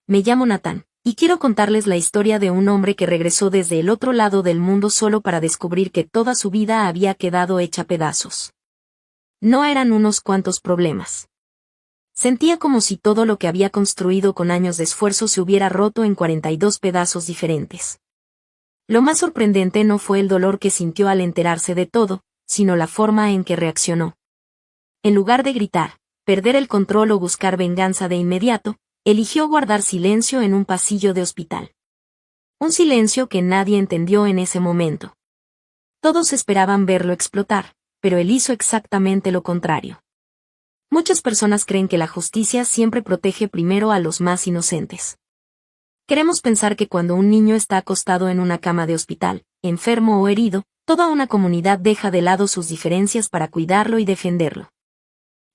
me llamo Nathan, y quiero contarles la historia de un hombre que regresó desde el otro lado del mundo solo para descubrir que toda su vida había quedado hecha pedazos. No eran unos cuantos problemas. Sentía como si todo lo que había construido con años de esfuerzo se hubiera roto en 42 pedazos diferentes. Lo más sorprendente no fue el dolor que sintió al enterarse de todo, sino la forma en que reaccionó. En lugar de gritar, perder el control o buscar venganza de inmediato, eligió guardar silencio en un pasillo de hospital. Un silencio que nadie entendió en ese momento. Todos esperaban verlo explotar, pero él hizo exactamente lo contrario. Muchas personas creen que la justicia siempre protege primero a los más inocentes. Queremos pensar que cuando un niño está acostado en una cama de hospital, enfermo o herido, toda una comunidad deja de lado sus diferencias para cuidarlo y defenderlo.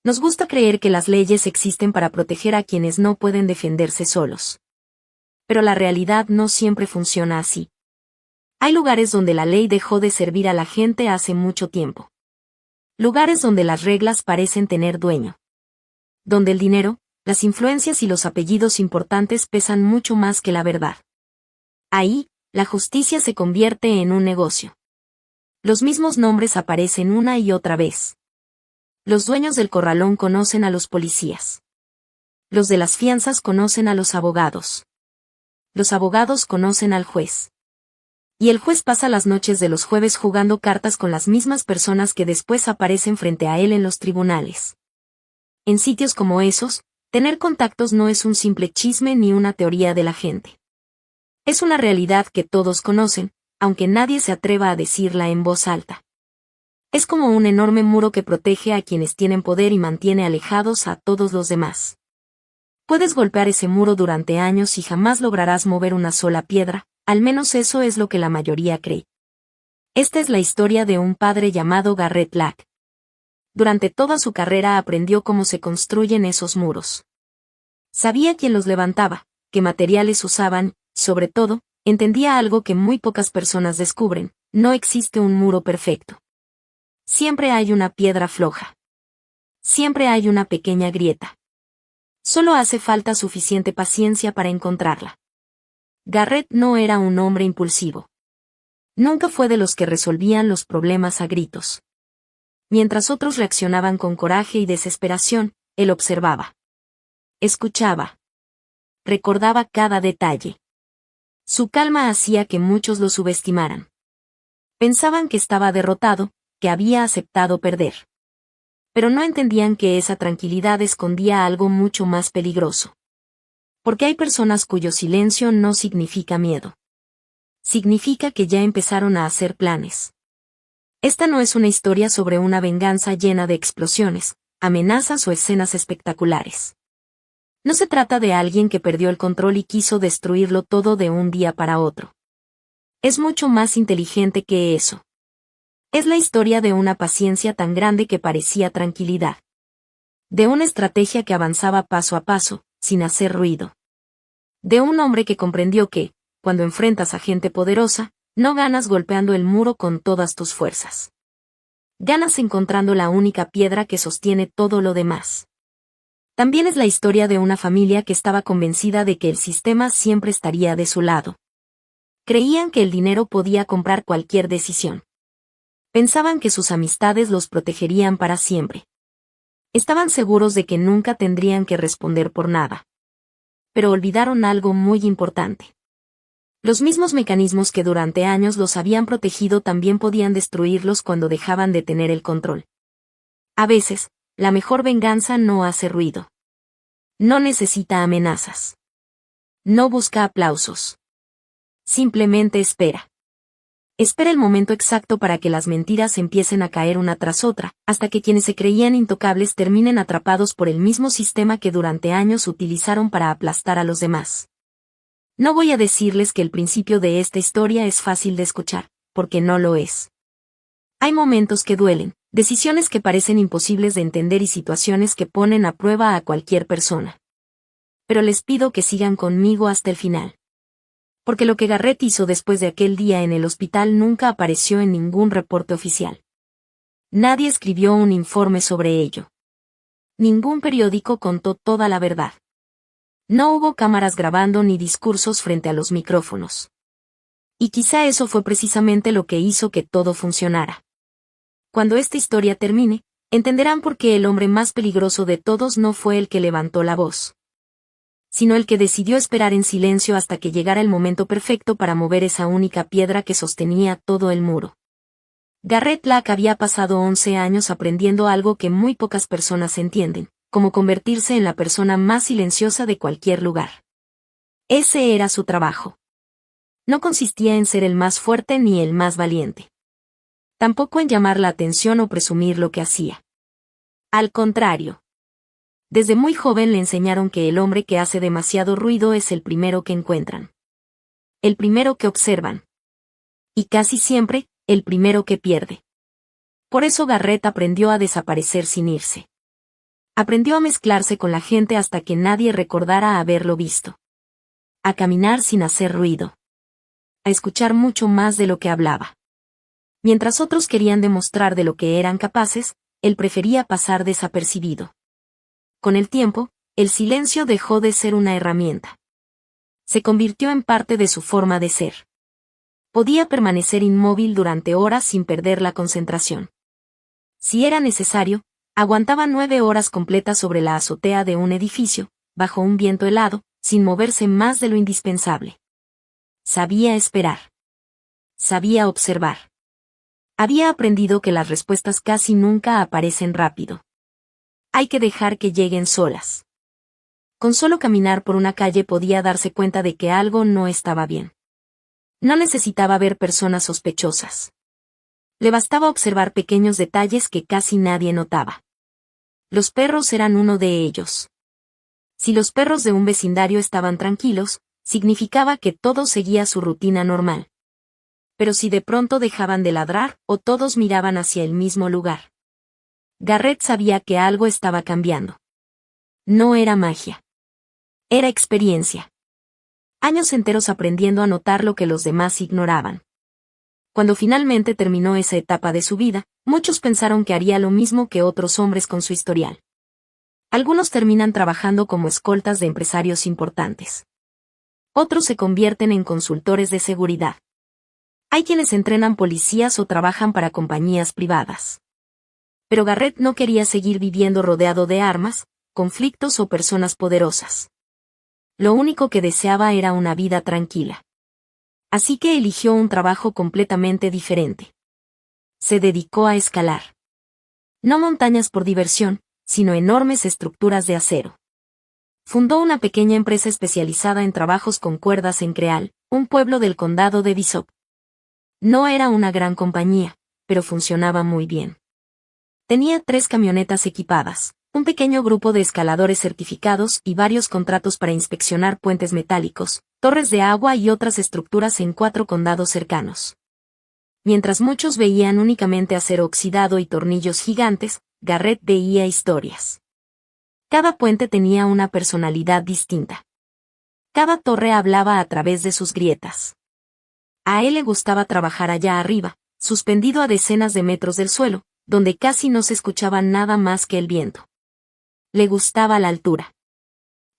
Nos gusta creer que las leyes existen para proteger a quienes no pueden defenderse solos. Pero la realidad no siempre funciona así. Hay lugares donde la ley dejó de servir a la gente hace mucho tiempo. Lugares donde las reglas parecen tener dueño. Donde el dinero, las influencias y los apellidos importantes pesan mucho más que la verdad. Ahí, la justicia se convierte en un negocio. Los mismos nombres aparecen una y otra vez. Los dueños del corralón conocen a los policías. Los de las fianzas conocen a los abogados. Los abogados conocen al juez. Y el juez pasa las noches de los jueves jugando cartas con las mismas personas que después aparecen frente a él en los tribunales. En sitios como esos, tener contactos no es un simple chisme ni una teoría de la gente. Es una realidad que todos conocen, aunque nadie se atreva a decirla en voz alta. Es como un enorme muro que protege a quienes tienen poder y mantiene alejados a todos los demás. Puedes golpear ese muro durante años y jamás lograrás mover una sola piedra, al menos eso es lo que la mayoría cree. Esta es la historia de un padre llamado Garrett Lack. Durante toda su carrera aprendió cómo se construyen esos muros. Sabía quién los levantaba, qué materiales usaban, sobre todo, entendía algo que muy pocas personas descubren: no existe un muro perfecto. Siempre hay una piedra floja. Siempre hay una pequeña grieta. Solo hace falta suficiente paciencia para encontrarla. Garrett no era un hombre impulsivo. Nunca fue de los que resolvían los problemas a gritos. Mientras otros reaccionaban con coraje y desesperación, él observaba. Escuchaba. Recordaba cada detalle. Su calma hacía que muchos lo subestimaran. Pensaban que estaba derrotado, que había aceptado perder. Pero no entendían que esa tranquilidad escondía algo mucho más peligroso. Porque hay personas cuyo silencio no significa miedo. Significa que ya empezaron a hacer planes. Esta no es una historia sobre una venganza llena de explosiones, amenazas o escenas espectaculares. No se trata de alguien que perdió el control y quiso destruirlo todo de un día para otro. Es mucho más inteligente que eso. Es la historia de una paciencia tan grande que parecía tranquilidad. De una estrategia que avanzaba paso a paso, sin hacer ruido. De un hombre que comprendió que, cuando enfrentas a gente poderosa, no ganas golpeando el muro con todas tus fuerzas. Ganas encontrando la única piedra que sostiene todo lo demás. También es la historia de una familia que estaba convencida de que el sistema siempre estaría de su lado. Creían que el dinero podía comprar cualquier decisión. Pensaban que sus amistades los protegerían para siempre. Estaban seguros de que nunca tendrían que responder por nada. Pero olvidaron algo muy importante. Los mismos mecanismos que durante años los habían protegido también podían destruirlos cuando dejaban de tener el control. A veces, la mejor venganza no hace ruido. No necesita amenazas. No busca aplausos. Simplemente espera. Espera el momento exacto para que las mentiras empiecen a caer una tras otra, hasta que quienes se creían intocables terminen atrapados por el mismo sistema que durante años utilizaron para aplastar a los demás. No voy a decirles que el principio de esta historia es fácil de escuchar, porque no lo es. Hay momentos que duelen, decisiones que parecen imposibles de entender y situaciones que ponen a prueba a cualquier persona. Pero les pido que sigan conmigo hasta el final. Porque lo que Garrett hizo después de aquel día en el hospital nunca apareció en ningún reporte oficial. Nadie escribió un informe sobre ello. Ningún periódico contó toda la verdad. No hubo cámaras grabando ni discursos frente a los micrófonos. Y quizá eso fue precisamente lo que hizo que todo funcionara. Cuando esta historia termine, entenderán por qué el hombre más peligroso de todos no fue el que levantó la voz, sino el que decidió esperar en silencio hasta que llegara el momento perfecto para mover esa única piedra que sostenía todo el muro. Garrett Black había pasado 11 años aprendiendo algo que muy pocas personas entienden, cómo convertirse en la persona más silenciosa de cualquier lugar. Ese era su trabajo. No consistía en ser el más fuerte ni el más valiente. Tampoco en llamar la atención o presumir lo que hacía. Al contrario. Desde muy joven le enseñaron que el hombre que hace demasiado ruido es el primero que encuentran. El primero que observan. Y casi siempre, el primero que pierde. Por eso Garrett aprendió a desaparecer sin irse. Aprendió a mezclarse con la gente hasta que nadie recordara haberlo visto. A caminar sin hacer ruido. A escuchar mucho más de lo que hablaba. Mientras otros querían demostrar de lo que eran capaces, él prefería pasar desapercibido. Con el tiempo, el silencio dejó de ser una herramienta. Se convirtió en parte de su forma de ser. Podía permanecer inmóvil durante horas sin perder la concentración. Si era necesario, aguantaba 9 horas completas sobre la azotea de un edificio, bajo un viento helado, sin moverse más de lo indispensable. Sabía esperar. Sabía observar. Había aprendido que las respuestas casi nunca aparecen rápido. Hay que dejar que lleguen solas. Con solo caminar por una calle podía darse cuenta de que algo no estaba bien. No necesitaba ver personas sospechosas. Le bastaba observar pequeños detalles que casi nadie notaba. Los perros eran uno de ellos. Si los perros de un vecindario estaban tranquilos, significaba que todo seguía su rutina normal. Pero si de pronto dejaban de ladrar, o todos miraban hacia el mismo lugar. Garrett sabía que algo estaba cambiando. No era magia. Era experiencia. Años enteros aprendiendo a notar lo que los demás ignoraban. Cuando finalmente terminó esa etapa de su vida, muchos pensaron que haría lo mismo que otros hombres con su historial. Algunos terminan trabajando como escoltas de empresarios importantes. Otros se convierten en consultores de seguridad. Hay quienes entrenan policías o trabajan para compañías privadas. Pero Garrett no quería seguir viviendo rodeado de armas, conflictos o personas poderosas. Lo único que deseaba era una vida tranquila. Así que eligió un trabajo completamente diferente. Se dedicó a escalar. No montañas por diversión, sino enormes estructuras de acero. Fundó una pequeña empresa especializada en trabajos con cuerdas en Creal, un pueblo del condado de Bishop. No era una gran compañía, pero funcionaba muy bien. Tenía 3 camionetas equipadas, un pequeño grupo de escaladores certificados y varios contratos para inspeccionar puentes metálicos, torres de agua y otras estructuras en 4 condados cercanos. Mientras muchos veían únicamente acero oxidado y tornillos gigantes, Garrett veía historias. Cada puente tenía una personalidad distinta. Cada torre hablaba a través de sus grietas. A él le gustaba trabajar allá arriba, suspendido a decenas de metros del suelo, donde casi no se escuchaba nada más que el viento. Le gustaba la altura.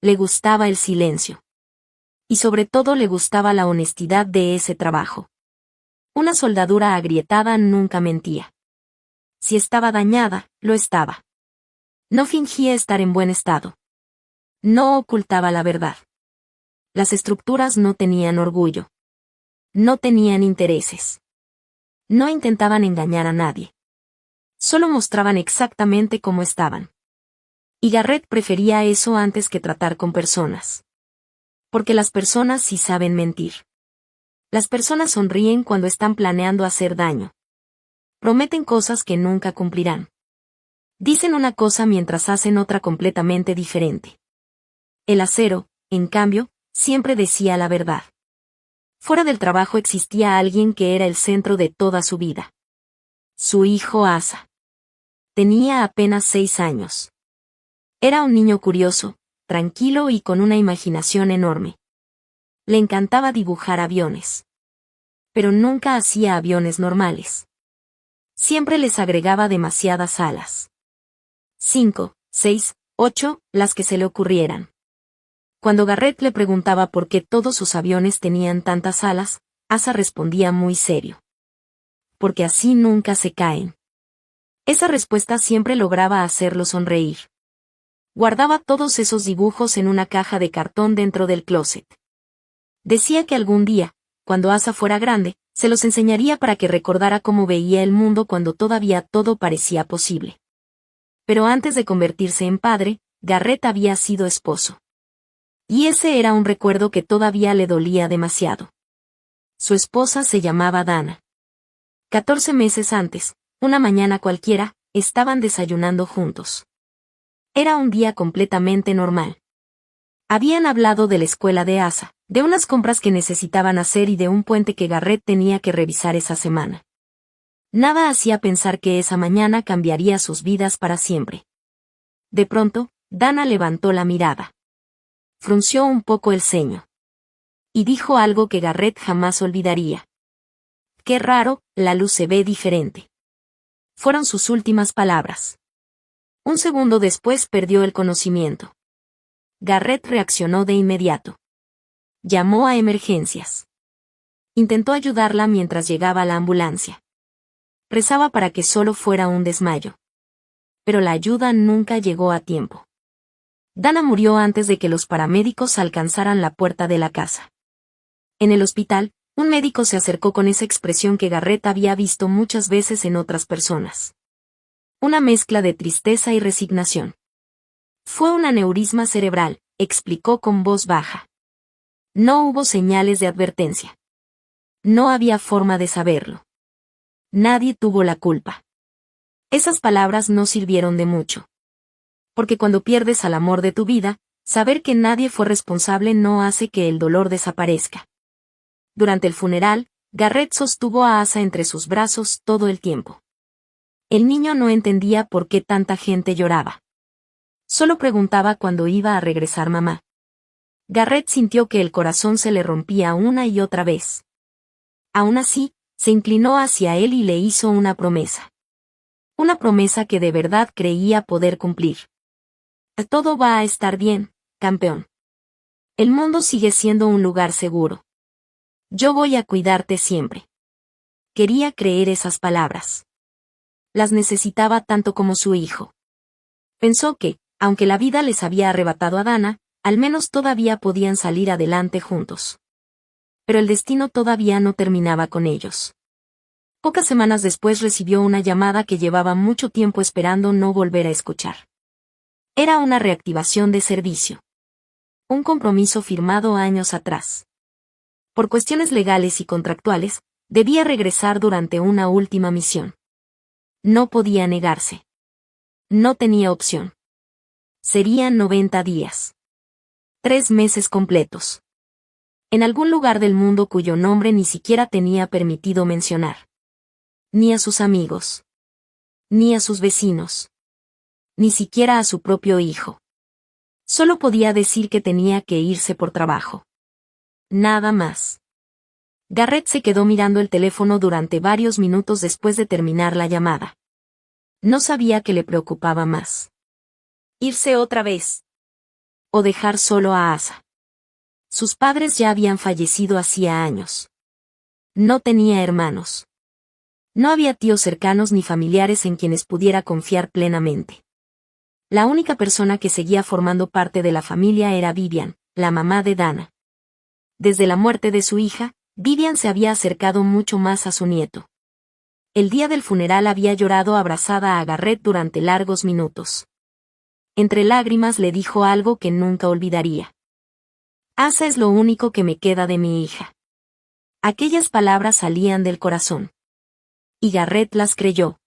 Le gustaba el silencio. Y sobre todo le gustaba la honestidad de ese trabajo. Una soldadura agrietada nunca mentía. Si estaba dañada, lo estaba. No fingía estar en buen estado. No ocultaba la verdad. Las estructuras no tenían orgullo. No tenían intereses. No intentaban engañar a nadie. Solo mostraban exactamente cómo estaban. Y Garrett prefería eso antes que tratar con personas. Porque las personas sí saben mentir. Las personas sonríen cuando están planeando hacer daño. Prometen cosas que nunca cumplirán. Dicen una cosa mientras hacen otra completamente diferente. El acero, en cambio, siempre decía la verdad. Fuera del trabajo existía alguien que era el centro de toda su vida. Su hijo Asa. Tenía apenas 6 años. Era un niño curioso, tranquilo y con una imaginación enorme. Le encantaba dibujar aviones. Pero nunca hacía aviones normales. Siempre les agregaba demasiadas alas. 5, 6, 8, las que se le ocurrieran. Cuando Garrett le preguntaba por qué todos sus aviones tenían tantas alas, Asa respondía muy serio. Porque así nunca se caen. Esa respuesta siempre lograba hacerlo sonreír. Guardaba todos esos dibujos en una caja de cartón dentro del closet. Decía que algún día, cuando Asa fuera grande, se los enseñaría para que recordara cómo veía el mundo cuando todavía todo parecía posible. Pero antes de convertirse en padre, Garrett había sido esposo. Y ese era un recuerdo que todavía le dolía demasiado. Su esposa se llamaba Dana. 14 meses antes, una mañana cualquiera, estaban desayunando juntos. Era un día completamente normal. Habían hablado de la escuela de Asa, de unas compras que necesitaban hacer y de un puente que Garrett tenía que revisar esa semana. Nada hacía pensar que esa mañana cambiaría sus vidas para siempre. De pronto, Dana levantó la mirada. Frunció un poco el ceño. Y dijo algo que Garrett jamás olvidaría. Qué raro, la luz se ve diferente. Fueron sus últimas palabras. Un segundo después perdió el conocimiento. Garrett reaccionó de inmediato. Llamó a emergencias. Intentó ayudarla mientras llegaba la ambulancia. Rezaba para que solo fuera un desmayo. Pero la ayuda nunca llegó a tiempo. Dana murió antes de que los paramédicos alcanzaran la puerta de la casa. En el hospital, un médico se acercó con esa expresión que Garrett había visto muchas veces en otras personas. Una mezcla de tristeza y resignación. Fue un aneurisma cerebral, explicó con voz baja. No hubo señales de advertencia. No había forma de saberlo. Nadie tuvo la culpa. Esas palabras no sirvieron de mucho. Porque cuando pierdes al amor de tu vida, saber que nadie fue responsable no hace que el dolor desaparezca. Durante el funeral, Garrett sostuvo a Asa entre sus brazos todo el tiempo. El niño no entendía por qué tanta gente lloraba. Solo preguntaba cuándo iba a regresar mamá. Garrett sintió que el corazón se le rompía una y otra vez. Aún así, se inclinó hacia él y le hizo una promesa. Una promesa que de verdad creía poder cumplir. Todo va a estar bien, campeón. El mundo sigue siendo un lugar seguro. Yo voy a cuidarte siempre. Quería creer esas palabras. Las necesitaba tanto como su hijo. Pensó que, aunque la vida les había arrebatado a Dana, al menos todavía podían salir adelante juntos. Pero el destino todavía no terminaba con ellos. Pocas semanas después recibió una llamada que llevaba mucho tiempo esperando no volver a escuchar. Era una reactivación de servicio. Un compromiso firmado años atrás. Por cuestiones legales y contractuales, debía regresar durante una última misión. No podía negarse. No tenía opción. Serían 90 días. 3 meses completos. En algún lugar del mundo cuyo nombre ni siquiera tenía permitido mencionar. Ni a sus amigos. Ni a sus vecinos. Ni siquiera a su propio hijo. Solo podía decir que tenía que irse por trabajo. Nada más. Garrett se quedó mirando el teléfono durante varios minutos después de terminar la llamada. No sabía qué le preocupaba más. Irse otra vez. O dejar solo a Asa. Sus padres ya habían fallecido hacía años. No tenía hermanos. No había tíos cercanos ni familiares en quienes pudiera confiar plenamente. La única persona que seguía formando parte de la familia era Vivian, la mamá de Dana. Desde la muerte de su hija, Vivian se había acercado mucho más a su nieto. El día del funeral había llorado abrazada a Garrett durante largos minutos. Entre lágrimas le dijo algo que nunca olvidaría. Asa es lo único que me queda de mi hija. Aquellas palabras salían del corazón. Y Garrett las creyó.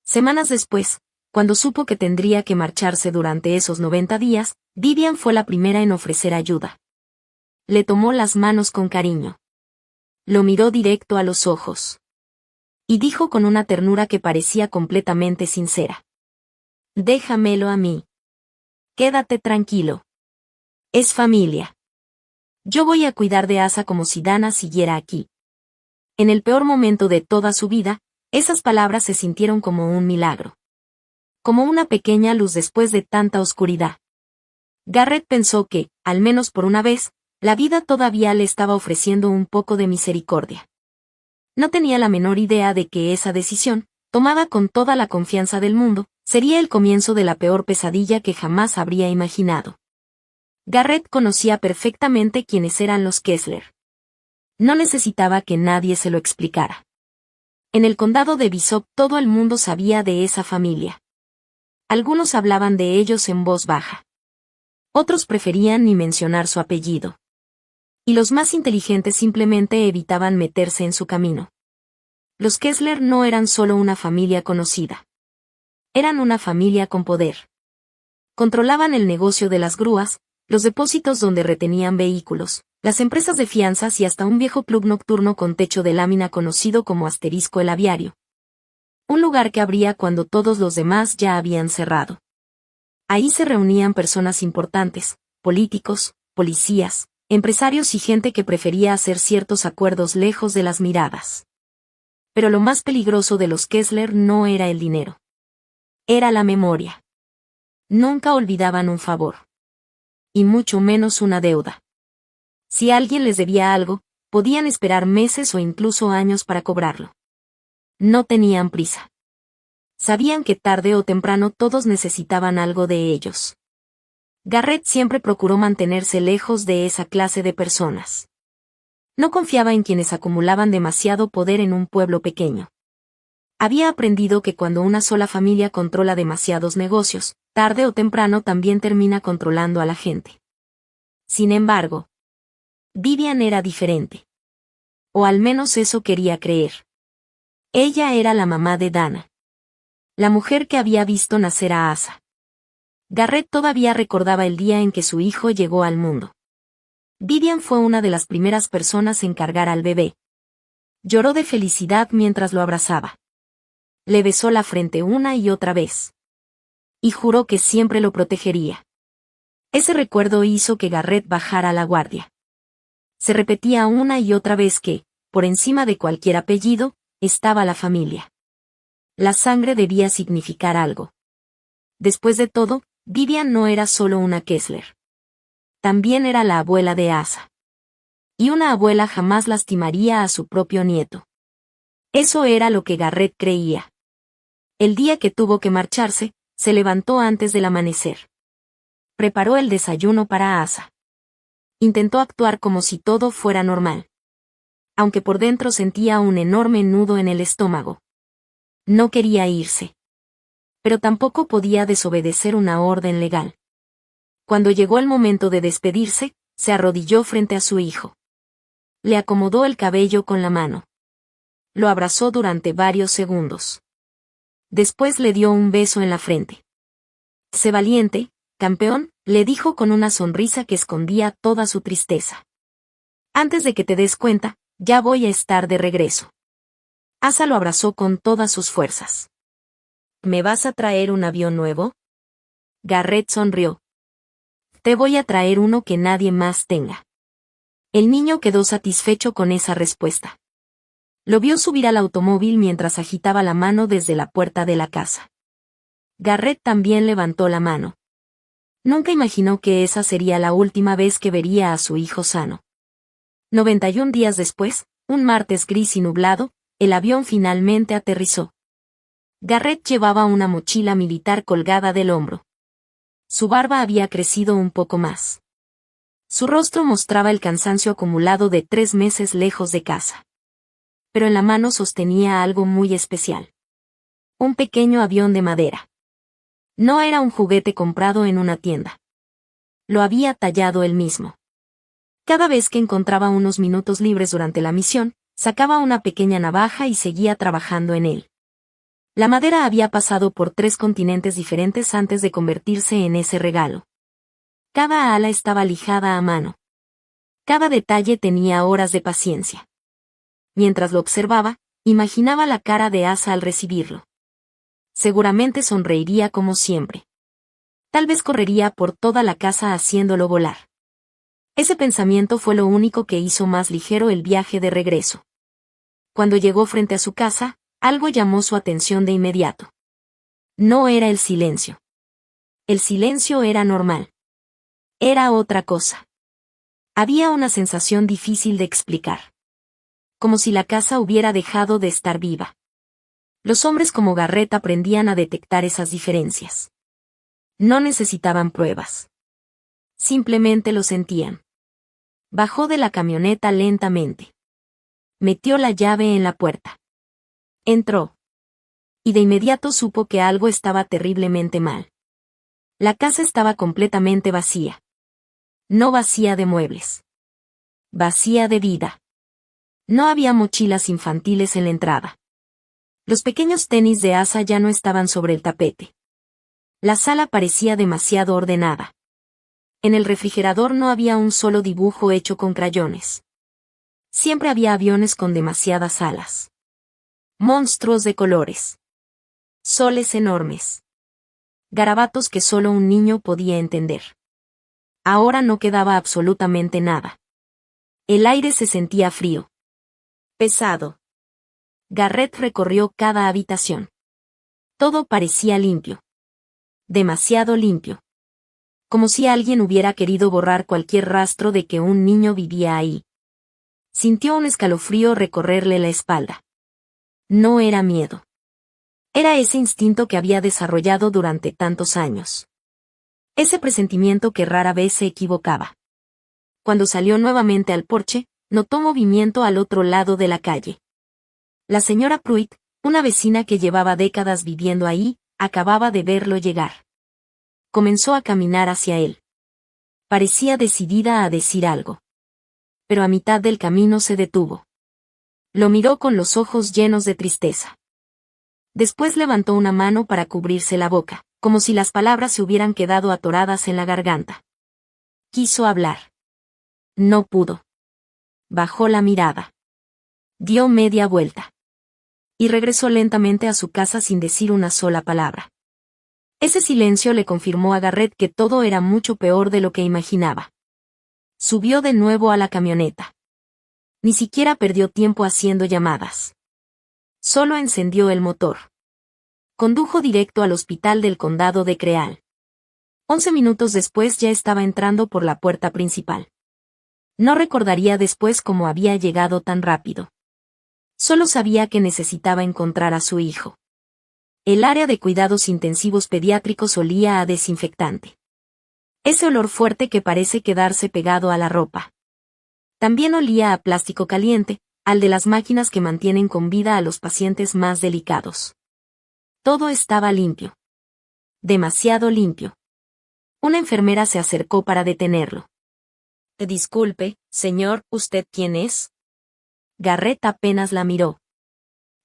Semanas después, cuando supo que tendría que marcharse durante esos 90 días, Vivian fue la primera en ofrecer ayuda. Le tomó las manos con cariño. Lo miró directo a los ojos. Y dijo con una ternura que parecía completamente sincera. Déjamelo a mí. Quédate tranquilo. Es familia. Yo voy a cuidar de Asa como si Dana siguiera aquí. En el peor momento de toda su vida, esas palabras se sintieron como un milagro. Como una pequeña luz después de tanta oscuridad. Garrett pensó que, al menos por una vez, la vida todavía le estaba ofreciendo un poco de misericordia. No tenía la menor idea de que esa decisión, tomada con toda la confianza del mundo, sería el comienzo de la peor pesadilla que jamás habría imaginado. Garrett conocía perfectamente quiénes eran los Kessler. No necesitaba que nadie se lo explicara. En el condado de Bishop todo el mundo sabía de esa familia. Algunos hablaban de ellos en voz baja. Otros preferían ni mencionar su apellido. Y los más inteligentes simplemente evitaban meterse en su camino. Los Kessler no eran solo una familia conocida. Eran una familia con poder. Controlaban el negocio de las grúas, los depósitos donde retenían vehículos, las empresas de fianzas y hasta un viejo club nocturno con techo de lámina conocido como Asterisco el Aviario. Un lugar que abría cuando todos los demás ya habían cerrado. Ahí se reunían personas importantes, políticos, policías, empresarios y gente que prefería hacer ciertos acuerdos lejos de las miradas. Pero lo más peligroso de los Kessler no era el dinero. Era la memoria. Nunca olvidaban un favor. Y mucho menos una deuda. Si alguien les debía algo, podían esperar meses o incluso años para cobrarlo. No tenían prisa. Sabían que tarde o temprano todos necesitaban algo de ellos. Garrett siempre procuró mantenerse lejos de esa clase de personas. No confiaba en quienes acumulaban demasiado poder en un pueblo pequeño. Había aprendido que cuando una sola familia controla demasiados negocios, tarde o temprano también termina controlando a la gente. Sin embargo, Vivian era diferente. O al menos eso quería creer. Ella era la mamá de Dana. La mujer que había visto nacer a Asa. Garrett todavía recordaba el día en que su hijo llegó al mundo. Vivian fue una de las primeras personas en cargar al bebé. Lloró de felicidad mientras lo abrazaba. Le besó la frente una y otra vez. Y juró que siempre lo protegería. Ese recuerdo hizo que Garrett bajara la guardia. Se repetía una y otra vez que, por encima de cualquier apellido, estaba la familia. La sangre debía significar algo. Después de todo, Vivian no era solo una Kessler. También era la abuela de Asa. Y una abuela jamás lastimaría a su propio nieto. Eso era lo que Garrett creía. El día que tuvo que marcharse, se levantó antes del amanecer. Preparó el desayuno para Asa. Intentó actuar como si todo fuera normal. Aunque por dentro sentía un enorme nudo en el estómago. No quería irse. Pero tampoco podía desobedecer una orden legal. Cuando llegó el momento de despedirse, se arrodilló frente a su hijo. Le acomodó el cabello con la mano. Lo abrazó durante varios segundos. Después le dio un beso en la frente. Sé valiente, campeón, le dijo con una sonrisa que escondía toda su tristeza. Antes de que te des cuenta, ya voy a estar de regreso. Asa lo abrazó con todas sus fuerzas. ¿Me vas a traer un avión nuevo? Garrett sonrió. Te voy a traer uno que nadie más tenga. El niño quedó satisfecho con esa respuesta. Lo vio subir al automóvil mientras agitaba la mano desde la puerta de la casa. Garrett también levantó la mano. Nunca imaginó que esa sería la última vez que vería a su hijo sano. 91 días después, un martes gris y nublado, el avión finalmente aterrizó. Garrett llevaba una mochila militar colgada del hombro. Su barba había crecido un poco más. Su rostro mostraba el cansancio acumulado de 3 meses lejos de casa. Pero en la mano sostenía algo muy especial. Un pequeño avión de madera. No era un juguete comprado en una tienda. Lo había tallado él mismo. Cada vez que encontraba unos minutos libres durante la misión, sacaba una pequeña navaja y seguía trabajando en él. La madera había pasado por 3 continentes diferentes antes de convertirse en ese regalo. Cada ala estaba lijada a mano. Cada detalle tenía horas de paciencia. Mientras lo observaba, imaginaba la cara de Asa al recibirlo. Seguramente sonreiría como siempre. Tal vez correría por toda la casa haciéndolo volar. Ese pensamiento fue lo único que hizo más ligero el viaje de regreso. Cuando llegó frente a su casa, algo llamó su atención de inmediato. No era el silencio. El silencio era normal. Era otra cosa. Había una sensación difícil de explicar. Como si la casa hubiera dejado de estar viva. Los hombres como Garrett aprendían a detectar esas diferencias. No necesitaban pruebas. Simplemente lo sentían. Bajó de la camioneta lentamente. Metió la llave en la puerta. Entró. Y de inmediato supo que algo estaba terriblemente mal. La casa estaba completamente vacía. No vacía de muebles. Vacía de vida. No había mochilas infantiles en la entrada. Los pequeños tenis de Asa ya no estaban sobre el tapete. La sala parecía demasiado ordenada. En el refrigerador no había un solo dibujo hecho con crayones. Siempre había aviones con demasiadas alas. Monstruos de colores. Soles enormes. Garabatos que solo un niño podía entender. Ahora no quedaba absolutamente nada. El aire se sentía frío. Pesado. Garrett recorrió cada habitación. Todo parecía limpio. Demasiado limpio. Como si alguien hubiera querido borrar cualquier rastro de que un niño vivía ahí. Sintió un escalofrío recorrerle la espalda. No era miedo. Era ese instinto que había desarrollado durante tantos años. Ese presentimiento que rara vez se equivocaba. Cuando salió nuevamente al porche, notó movimiento al otro lado de la calle. La señora Pruitt, una vecina que llevaba décadas viviendo ahí, acababa de verlo llegar. Comenzó a caminar hacia él. Parecía decidida a decir algo. Pero a mitad del camino se detuvo. Lo miró con los ojos llenos de tristeza. Después levantó una mano para cubrirse la boca, como si las palabras se hubieran quedado atoradas en la garganta. Quiso hablar. No pudo. Bajó la mirada. Dio media vuelta. Y regresó lentamente a su casa sin decir una sola palabra. Ese silencio le confirmó a Garrett que todo era mucho peor de lo que imaginaba. Subió de nuevo a la camioneta. Ni siquiera perdió tiempo haciendo llamadas. Solo encendió el motor. Condujo directo al hospital del condado de Creal. 11 minutos después ya estaba entrando por la puerta principal. No recordaría después cómo había llegado tan rápido. Solo sabía que necesitaba encontrar a su hijo. El área de cuidados intensivos pediátricos olía a desinfectante. Ese olor fuerte que parece quedarse pegado a la ropa. También olía a plástico caliente, al de las máquinas que mantienen con vida a los pacientes más delicados. Todo estaba limpio. Demasiado limpio. Una enfermera se acercó para detenerlo. Disculpe, señor, ¿usted quién es? Garrett apenas la miró.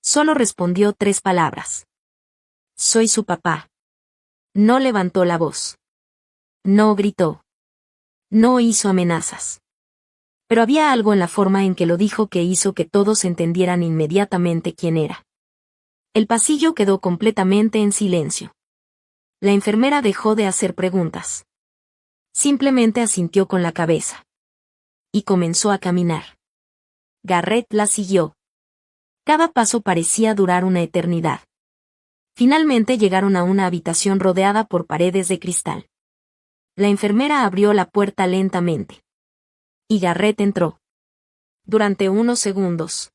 Solo respondió 3 palabras. Soy su papá. No levantó la voz. No gritó. No hizo amenazas. Pero había algo en la forma en que lo dijo que hizo que todos entendieran inmediatamente quién era. El pasillo quedó completamente en silencio. La enfermera dejó de hacer preguntas. Simplemente asintió con la cabeza. Y comenzó a caminar. Garrett la siguió. Cada paso parecía durar una eternidad. Finalmente llegaron a una habitación rodeada por paredes de cristal. La enfermera abrió la puerta lentamente. Y Garrett entró. Durante unos segundos.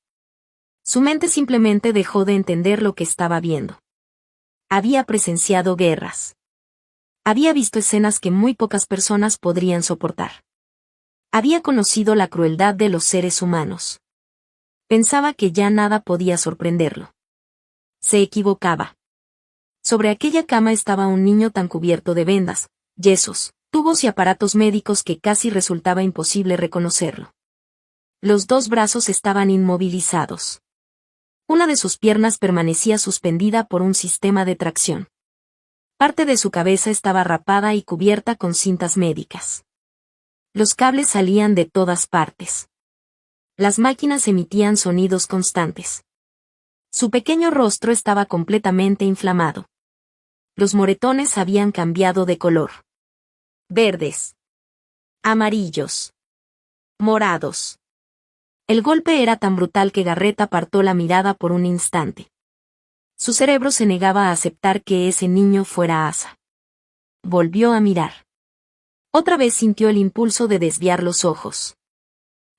Su mente simplemente dejó de entender lo que estaba viendo. Había presenciado guerras. Había visto escenas que muy pocas personas podrían soportar. Había conocido la crueldad de los seres humanos. Pensaba que ya nada podía sorprenderlo. Se equivocaba. Sobre aquella cama estaba un niño tan cubierto de vendas, yesos, tubos y aparatos médicos que casi resultaba imposible reconocerlo. Los 2 brazos estaban inmovilizados. Una de sus piernas permanecía suspendida por un sistema de tracción. Parte de su cabeza estaba rapada y cubierta con cintas médicas. Los cables salían de todas partes. Las máquinas emitían sonidos constantes. Su pequeño rostro estaba completamente inflamado. Los moretones habían cambiado de color. Verdes. Amarillos. Morados. El golpe era tan brutal que Garrett apartó la mirada por un instante. Su cerebro se negaba a aceptar que ese niño fuera Asa. Volvió a mirar. Otra vez sintió el impulso de desviar los ojos.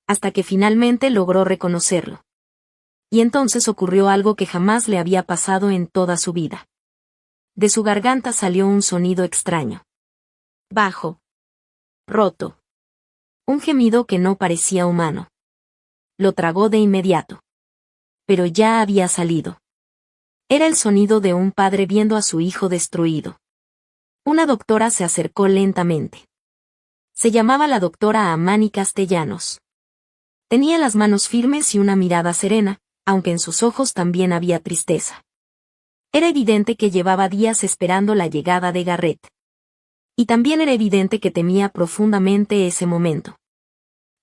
Hasta que finalmente logró reconocerlo. Y entonces ocurrió algo que jamás le había pasado en toda su vida. De su garganta salió un sonido extraño. Bajo. Roto. Un gemido que no parecía humano. Lo tragó de inmediato. Pero ya había salido. Era el sonido de un padre viendo a su hijo destruido. Una doctora se acercó lentamente. Se llamaba la doctora Amani Castellanos. Tenía las manos firmes y una mirada serena, aunque en sus ojos también había tristeza. Era evidente que llevaba días esperando la llegada de Garrett. Y también era evidente que temía profundamente ese momento.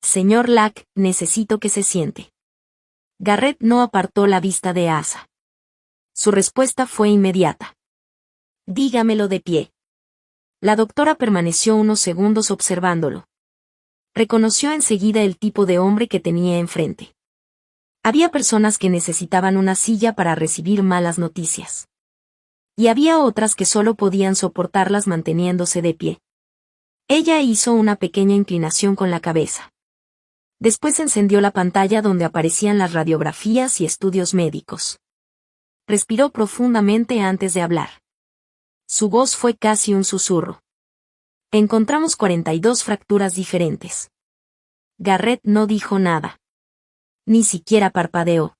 Señor Lack, necesito que se siente. Garrett no apartó la vista de Asa. Su respuesta fue inmediata. Dígamelo de pie. La doctora permaneció unos segundos observándolo. Reconoció enseguida el tipo de hombre que tenía enfrente. Había personas que necesitaban una silla para recibir malas noticias. Y había otras que solo podían soportarlas manteniéndose de pie. Ella hizo una pequeña inclinación con la cabeza. Después encendió la pantalla donde aparecían las radiografías y estudios médicos. Respiró profundamente antes de hablar. Su voz fue casi un susurro. Encontramos 42 fracturas diferentes. Garrett no dijo nada. Ni siquiera parpadeó.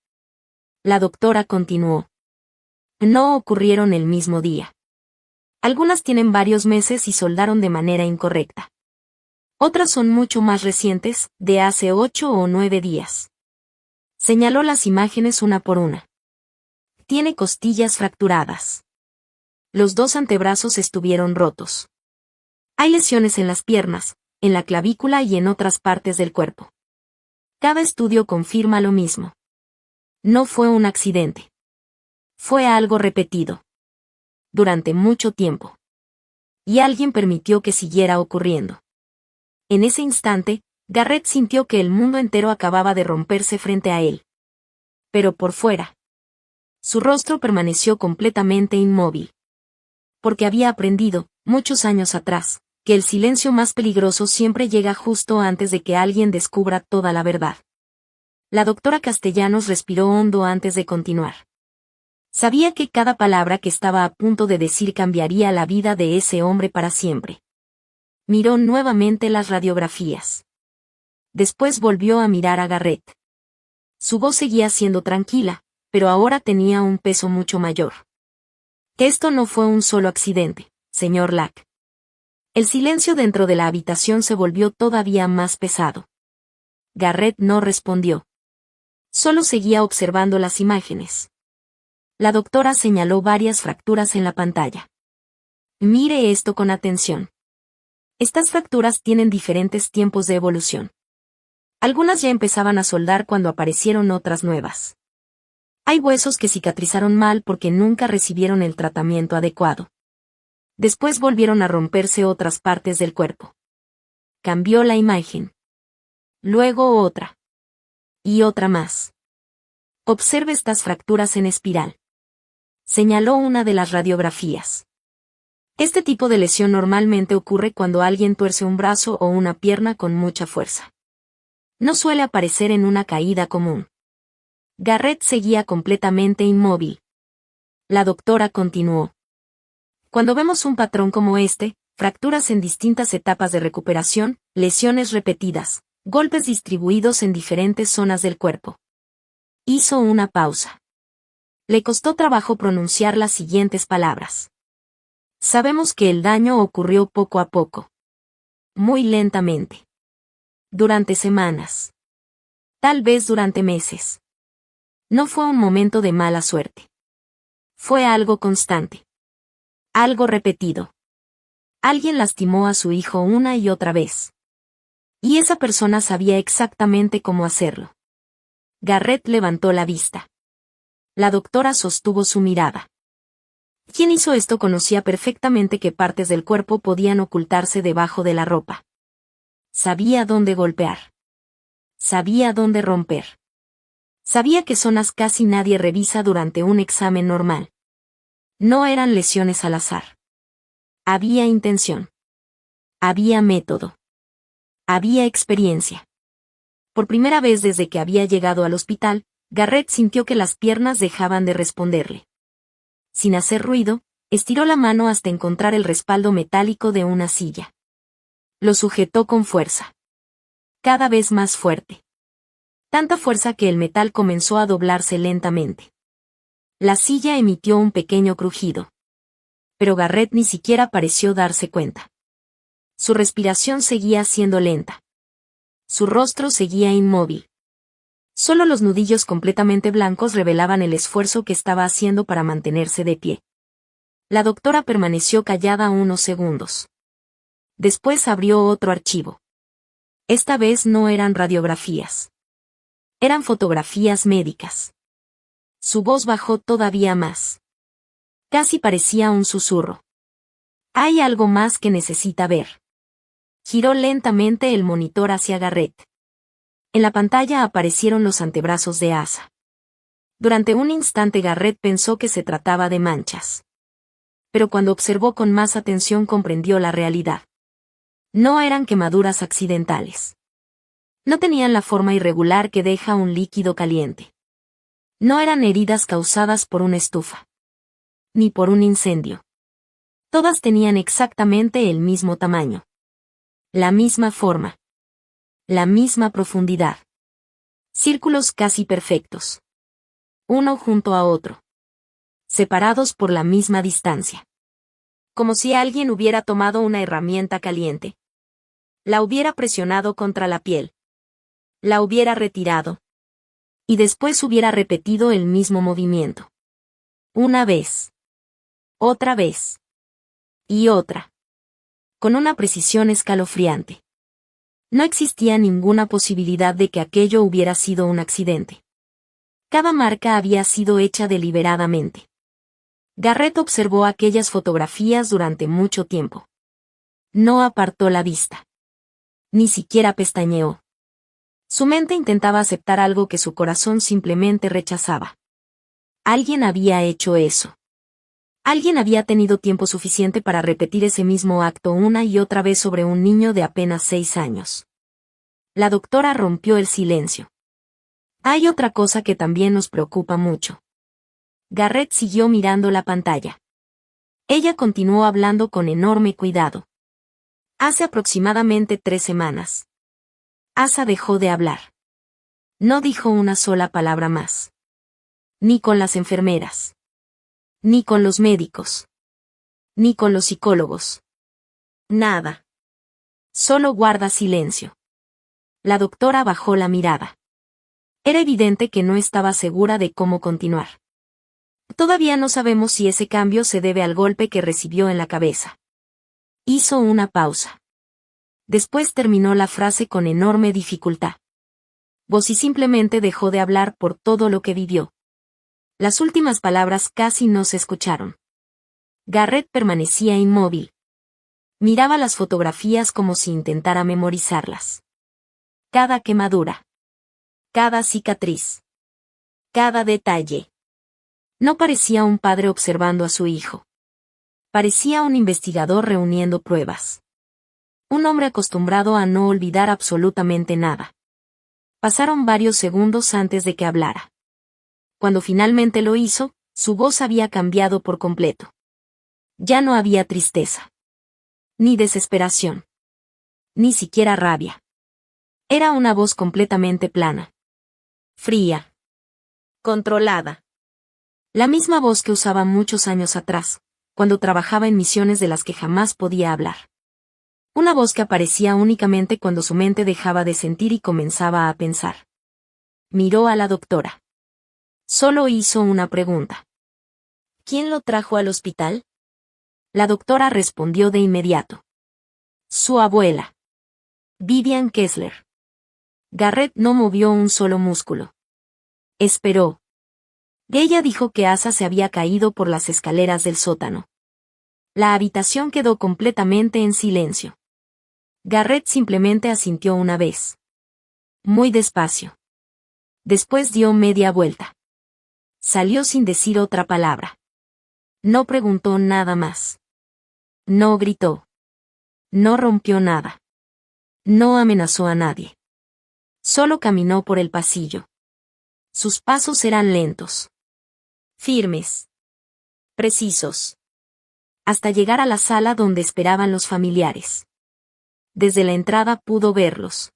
La doctora continuó. No ocurrieron el mismo día. Algunas tienen varios meses y soldaron de manera incorrecta. Otras son mucho más recientes, de hace 8 o 9 días. Señaló las imágenes una por una. Tiene costillas fracturadas. Los 2 antebrazos estuvieron rotos. Hay lesiones en las piernas, en la clavícula y en otras partes del cuerpo. Cada estudio confirma lo mismo. No fue un accidente. Fue algo repetido. Durante mucho tiempo. Y alguien permitió que siguiera ocurriendo. En ese instante, Garrett sintió que el mundo entero acababa de romperse frente a él. Pero por fuera. Su rostro permaneció completamente inmóvil. Porque había aprendido, muchos años atrás, que el silencio más peligroso siempre llega justo antes de que alguien descubra toda la verdad. La doctora Castellanos respiró hondo antes de continuar. Sabía que cada palabra que estaba a punto de decir cambiaría la vida de ese hombre para siempre. Miró nuevamente las radiografías. Después volvió a mirar a Garrett. Su voz seguía siendo tranquila, pero ahora tenía un peso mucho mayor. Que esto no fue un solo accidente, señor Lack. El silencio dentro de la habitación se volvió todavía más pesado. Garrett no respondió. Solo seguía observando las imágenes. La doctora señaló varias fracturas en la pantalla. Mire esto con atención. Estas fracturas tienen diferentes tiempos de evolución. Algunas ya empezaban a soldar cuando aparecieron otras nuevas. Hay huesos que cicatrizaron mal porque nunca recibieron el tratamiento adecuado. Después volvieron a romperse otras partes del cuerpo. Cambió la imagen. Luego otra. Y otra más. Observe estas fracturas en espiral. Señaló una de las radiografías. Este tipo de lesión normalmente ocurre cuando alguien tuerce un brazo o una pierna con mucha fuerza. No suele aparecer en una caída común. Garrett seguía completamente inmóvil. La doctora continuó. Cuando vemos un patrón como este, fracturas en distintas etapas de recuperación, lesiones repetidas, golpes distribuidos en diferentes zonas del cuerpo. Hizo una pausa. Le costó trabajo pronunciar las siguientes palabras. Sabemos que el daño ocurrió poco a poco. Muy lentamente. Durante semanas. Tal vez durante meses. No fue un momento de mala suerte. Fue algo constante. Algo repetido. Alguien lastimó a su hijo una y otra vez. Y esa persona sabía exactamente cómo hacerlo. Garrett levantó la vista. La doctora sostuvo su mirada. Quien hizo esto conocía perfectamente qué partes del cuerpo podían ocultarse debajo de la ropa. Sabía dónde golpear. Sabía dónde romper. Sabía qué zonas casi nadie revisa durante un examen normal. No eran lesiones al azar. Había intención. Había método. Había experiencia. Por primera vez desde que había llegado al hospital, Garrett sintió que las piernas dejaban de responderle. Sin hacer ruido, estiró la mano hasta encontrar el respaldo metálico de una silla. Lo sujetó con fuerza. Cada vez más fuerte. Tanta fuerza que el metal comenzó a doblarse lentamente. La silla emitió un pequeño crujido. Pero Garrett ni siquiera pareció darse cuenta. Su respiración seguía siendo lenta. Su rostro seguía inmóvil. Solo los nudillos completamente blancos revelaban el esfuerzo que estaba haciendo para mantenerse de pie. La doctora permaneció callada unos segundos. Después abrió otro archivo. Esta vez no eran radiografías. Eran fotografías médicas. Su voz bajó todavía más. Casi parecía un susurro. Hay algo más que necesita ver. Giró lentamente el monitor hacia Garrett. En la pantalla aparecieron los antebrazos de Asa. Durante un instante Garrett pensó que se trataba de manchas. Pero cuando observó con más atención comprendió la realidad. No eran quemaduras accidentales. No tenían la forma irregular que deja un líquido caliente. No eran heridas causadas por una estufa. Ni por un incendio. Todas tenían exactamente el mismo tamaño. La misma forma. La misma profundidad. Círculos casi perfectos. Uno junto a otro. Separados por la misma distancia. Como si alguien hubiera tomado una herramienta caliente. La hubiera presionado contra la piel. La hubiera retirado. Y después hubiera repetido el mismo movimiento. Una vez. Otra vez. Y otra. Con una precisión escalofriante. No existía ninguna posibilidad de que aquello hubiera sido un accidente. Cada marca había sido hecha deliberadamente. Garrett observó aquellas fotografías durante mucho tiempo. No apartó la vista. Ni siquiera pestañeó. Su mente intentaba aceptar algo que su corazón simplemente rechazaba. Alguien había hecho eso. Alguien había tenido tiempo suficiente para repetir ese mismo acto una y otra vez sobre un niño de apenas 6 años. La doctora rompió el silencio. Hay otra cosa que también nos preocupa mucho. Garrett siguió mirando la pantalla. Ella continuó hablando con enorme cuidado. Hace aproximadamente 3 semanas. Asa dejó de hablar. No dijo una sola palabra más. Ni con las enfermeras. Ni con los médicos. Ni con los psicólogos. Nada. Solo guarda silencio. La doctora bajó la mirada. Era evidente que no estaba segura de cómo continuar. Todavía no sabemos si ese cambio se debe al golpe que recibió en la cabeza. Hizo una pausa. Después terminó la frase con enorme dificultad. Bossy simplemente dejó de hablar por todo lo que vivió. Las últimas palabras casi no se escucharon. Garrett permanecía inmóvil. Miraba las fotografías como si intentara memorizarlas. Cada quemadura. Cada cicatriz. Cada detalle. No parecía un padre observando a su hijo. Parecía un investigador reuniendo pruebas. Un hombre acostumbrado a no olvidar absolutamente nada. Pasaron varios segundos antes de que hablara. Cuando finalmente lo hizo, su voz había cambiado por completo. Ya no había tristeza. Ni desesperación. Ni siquiera rabia. Era una voz completamente plana. Fría. Controlada. La misma voz que usaba muchos años atrás, cuando trabajaba en misiones de las que jamás podía hablar. Una voz que aparecía únicamente cuando su mente dejaba de sentir y comenzaba a pensar. Miró a la doctora. Solo hizo una pregunta. ¿Quién lo trajo al hospital? La doctora respondió de inmediato. Su abuela. Vivian Kessler. Garrett no movió un solo músculo. Esperó. Ella dijo que Asa se había caído por las escaleras del sótano. La habitación quedó completamente en silencio. Garrett simplemente asintió una vez. Muy despacio. Después dio media vuelta. Salió sin decir otra palabra. No preguntó nada más. No gritó. No rompió nada. No amenazó a nadie. Solo caminó por el pasillo. Sus pasos eran lentos. Firmes. Precisos. Hasta llegar a la sala donde esperaban los familiares. Desde la entrada pudo verlos.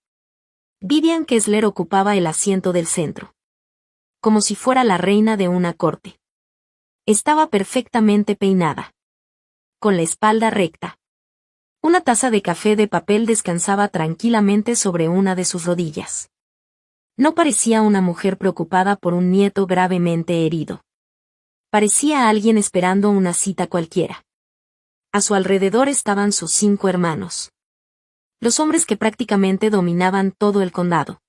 Vivian Kessler ocupaba el asiento del centro. Como si fuera la reina de una corte. Estaba perfectamente peinada. Con la espalda recta. Una taza de café de papel descansaba tranquilamente sobre una de sus rodillas. No parecía una mujer preocupada por un nieto gravemente herido. Parecía alguien esperando una cita cualquiera. A su alrededor estaban sus 5 hermanos. Los hombres que prácticamente dominaban todo el condado.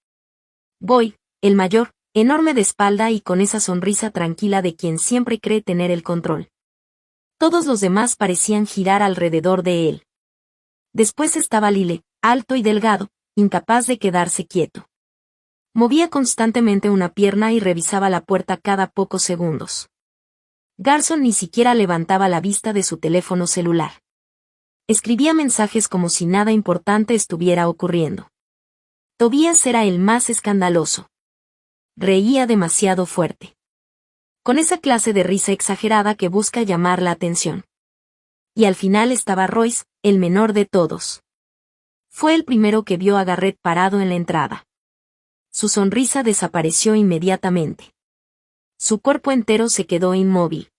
Boyd, el mayor, enorme de espalda y con esa sonrisa tranquila de quien siempre cree tener el control. Todos los demás parecían girar alrededor de él. Después estaba Lyle, alto y delgado, incapaz de quedarse quieto. Movía constantemente una pierna y revisaba la puerta cada pocos segundos. Garson ni siquiera levantaba la vista de su teléfono celular. Escribía mensajes como si nada importante estuviera ocurriendo. Tobias era el más escandaloso. Reía demasiado fuerte. Con esa clase de risa exagerada que busca llamar la atención. Y al final estaba Royce, el menor de todos. Fue el primero que vio a Garrett parado en la entrada. Su sonrisa desapareció inmediatamente. Su cuerpo entero se quedó inmóvil.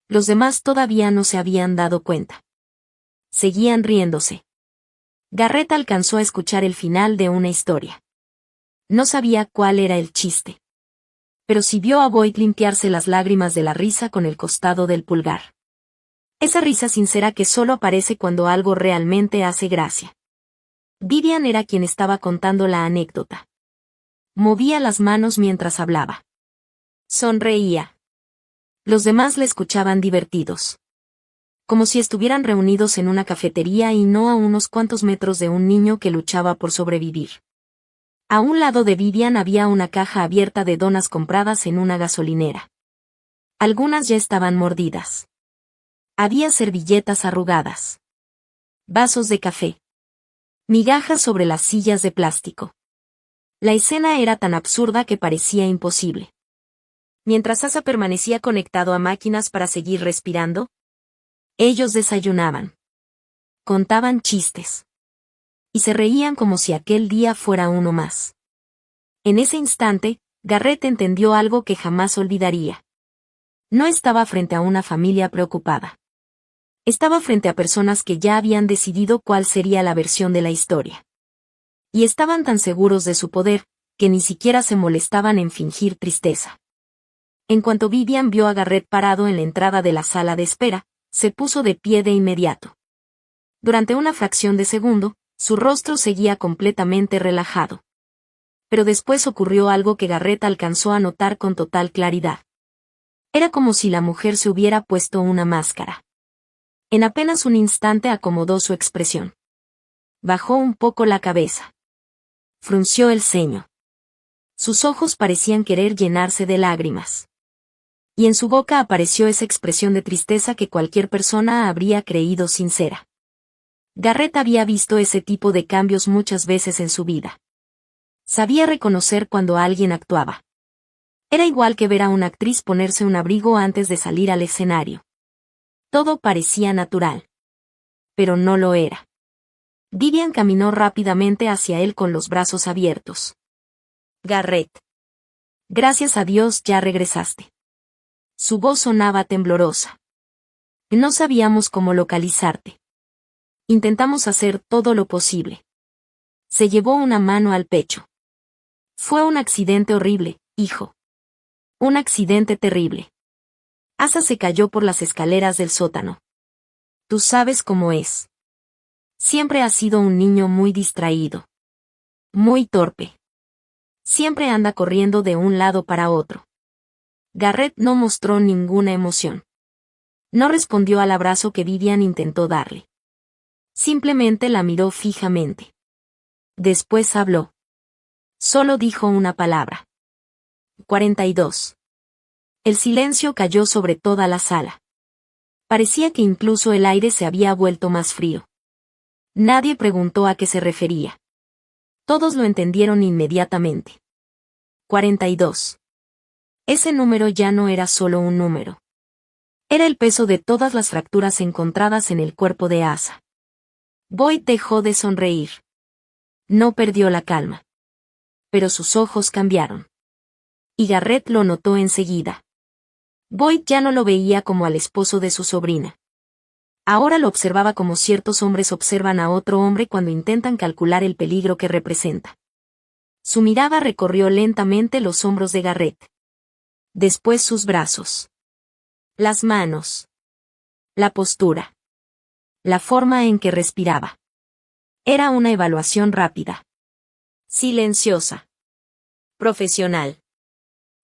Los demás todavía no se habían dado cuenta. Seguían riéndose. Garrett alcanzó a escuchar el final de una historia. No sabía cuál era el chiste. Pero sí vio a Boyd limpiarse las lágrimas de la risa con el costado del pulgar. Esa risa sincera que solo aparece cuando algo realmente hace gracia. Vivian era quien estaba contando la anécdota. Movía las manos mientras hablaba. Sonreía. Los demás le escuchaban divertidos. Como si estuvieran reunidos en una cafetería y no a unos cuantos metros de un niño que luchaba por sobrevivir. A un lado de Vivian había una caja abierta de donas compradas en una gasolinera. Algunas ya estaban mordidas. Había servilletas arrugadas. Vasos de café. Migajas sobre las sillas de plástico. La escena era tan absurda que parecía imposible. Mientras Asa permanecía conectado a máquinas para seguir respirando, ellos desayunaban. Contaban chistes. Y se reían como si aquel día fuera uno más. En ese instante, Garrett entendió algo que jamás olvidaría. No estaba frente a una familia preocupada. Estaba frente a personas que ya habían decidido cuál sería la versión de la historia. Y estaban tan seguros de su poder, que ni siquiera se molestaban en fingir tristeza. En cuanto Vivian vio a Garrett parado en la entrada de la sala de espera, se puso de pie de inmediato. Durante una fracción de segundo, su rostro seguía completamente relajado. Pero después ocurrió algo que Garrett alcanzó a notar con total claridad. Era como si la mujer se hubiera puesto una máscara. En apenas un instante acomodó su expresión. Bajó un poco la cabeza. Frunció el ceño. Sus ojos parecían querer llenarse de lágrimas. Y en su boca apareció esa expresión de tristeza que cualquier persona habría creído sincera. Garrett había visto ese tipo de cambios muchas veces en su vida. Sabía reconocer cuando alguien actuaba. Era igual que ver a una actriz ponerse un abrigo antes de salir al escenario. Todo parecía natural. Pero no lo era. Vivian caminó rápidamente hacia él con los brazos abiertos. Garrett. Gracias a Dios ya regresaste. Su voz sonaba temblorosa. No sabíamos cómo localizarte. Intentamos hacer todo lo posible. Se llevó una mano al pecho. Fue un accidente horrible, hijo. Un accidente terrible. Asa se cayó por las escaleras del sótano. Tú sabes cómo es. Siempre ha sido un niño muy distraído. Muy torpe. Siempre anda corriendo de un lado para otro. Garrett no mostró ninguna emoción. No respondió al abrazo que Vivian intentó darle. Simplemente la miró fijamente. Después habló. Solo dijo una palabra. 42. El silencio cayó sobre toda la sala. Parecía que incluso el aire se había vuelto más frío. Nadie preguntó a qué se refería. Todos lo entendieron inmediatamente. 42. Ese número ya no era solo un número. Era el peso de todas las fracturas encontradas en el cuerpo de Asa. Boyd dejó de sonreír. No perdió la calma. Pero sus ojos cambiaron. Y Garrett lo notó enseguida. Boyd ya no lo veía como al esposo de su sobrina. Ahora lo observaba como ciertos hombres observan a otro hombre cuando intentan calcular el peligro que representa. Su mirada recorrió lentamente los hombros de Garrett. Después sus brazos. Las manos. La postura. La forma en que respiraba. Era una evaluación rápida. Silenciosa. Profesional.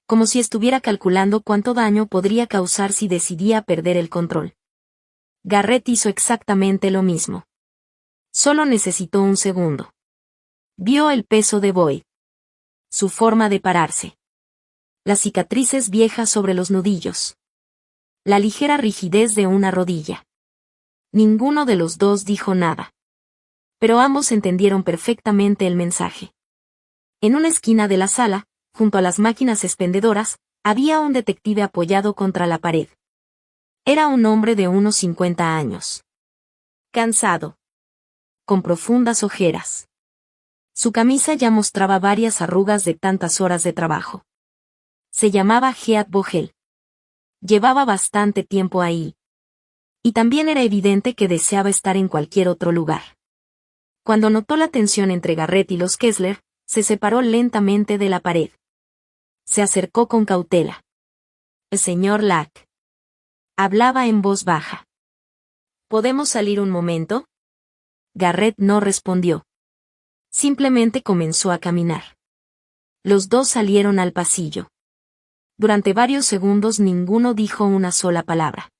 Como si estuviera calculando cuánto daño podría causar si decidía perder el control. Garrett hizo exactamente lo mismo. Solo necesitó un segundo. Vio el peso de Boyd. Su forma de pararse. Las cicatrices viejas sobre los nudillos. La ligera rigidez de una rodilla. Ninguno de los dos dijo nada. Pero ambos entendieron perfectamente el mensaje. En una esquina de la sala, junto a las máquinas expendedoras, había un detective apoyado contra la pared. Era un hombre de unos 50 años. Cansado. Con profundas ojeras. Su camisa ya mostraba varias arrugas de tantas horas de trabajo. Se llamaba Heath Vogel. Llevaba bastante tiempo ahí. Y también era evidente que deseaba estar en cualquier otro lugar. Cuando notó la tensión entre Garrett y los Kessler, se separó lentamente de la pared. Se acercó con cautela. El señor Lack. Hablaba en voz baja. ¿Podemos salir un momento? Garrett no respondió. Simplemente comenzó a caminar. Los dos salieron al pasillo. Durante varios segundos ninguno dijo una sola palabra.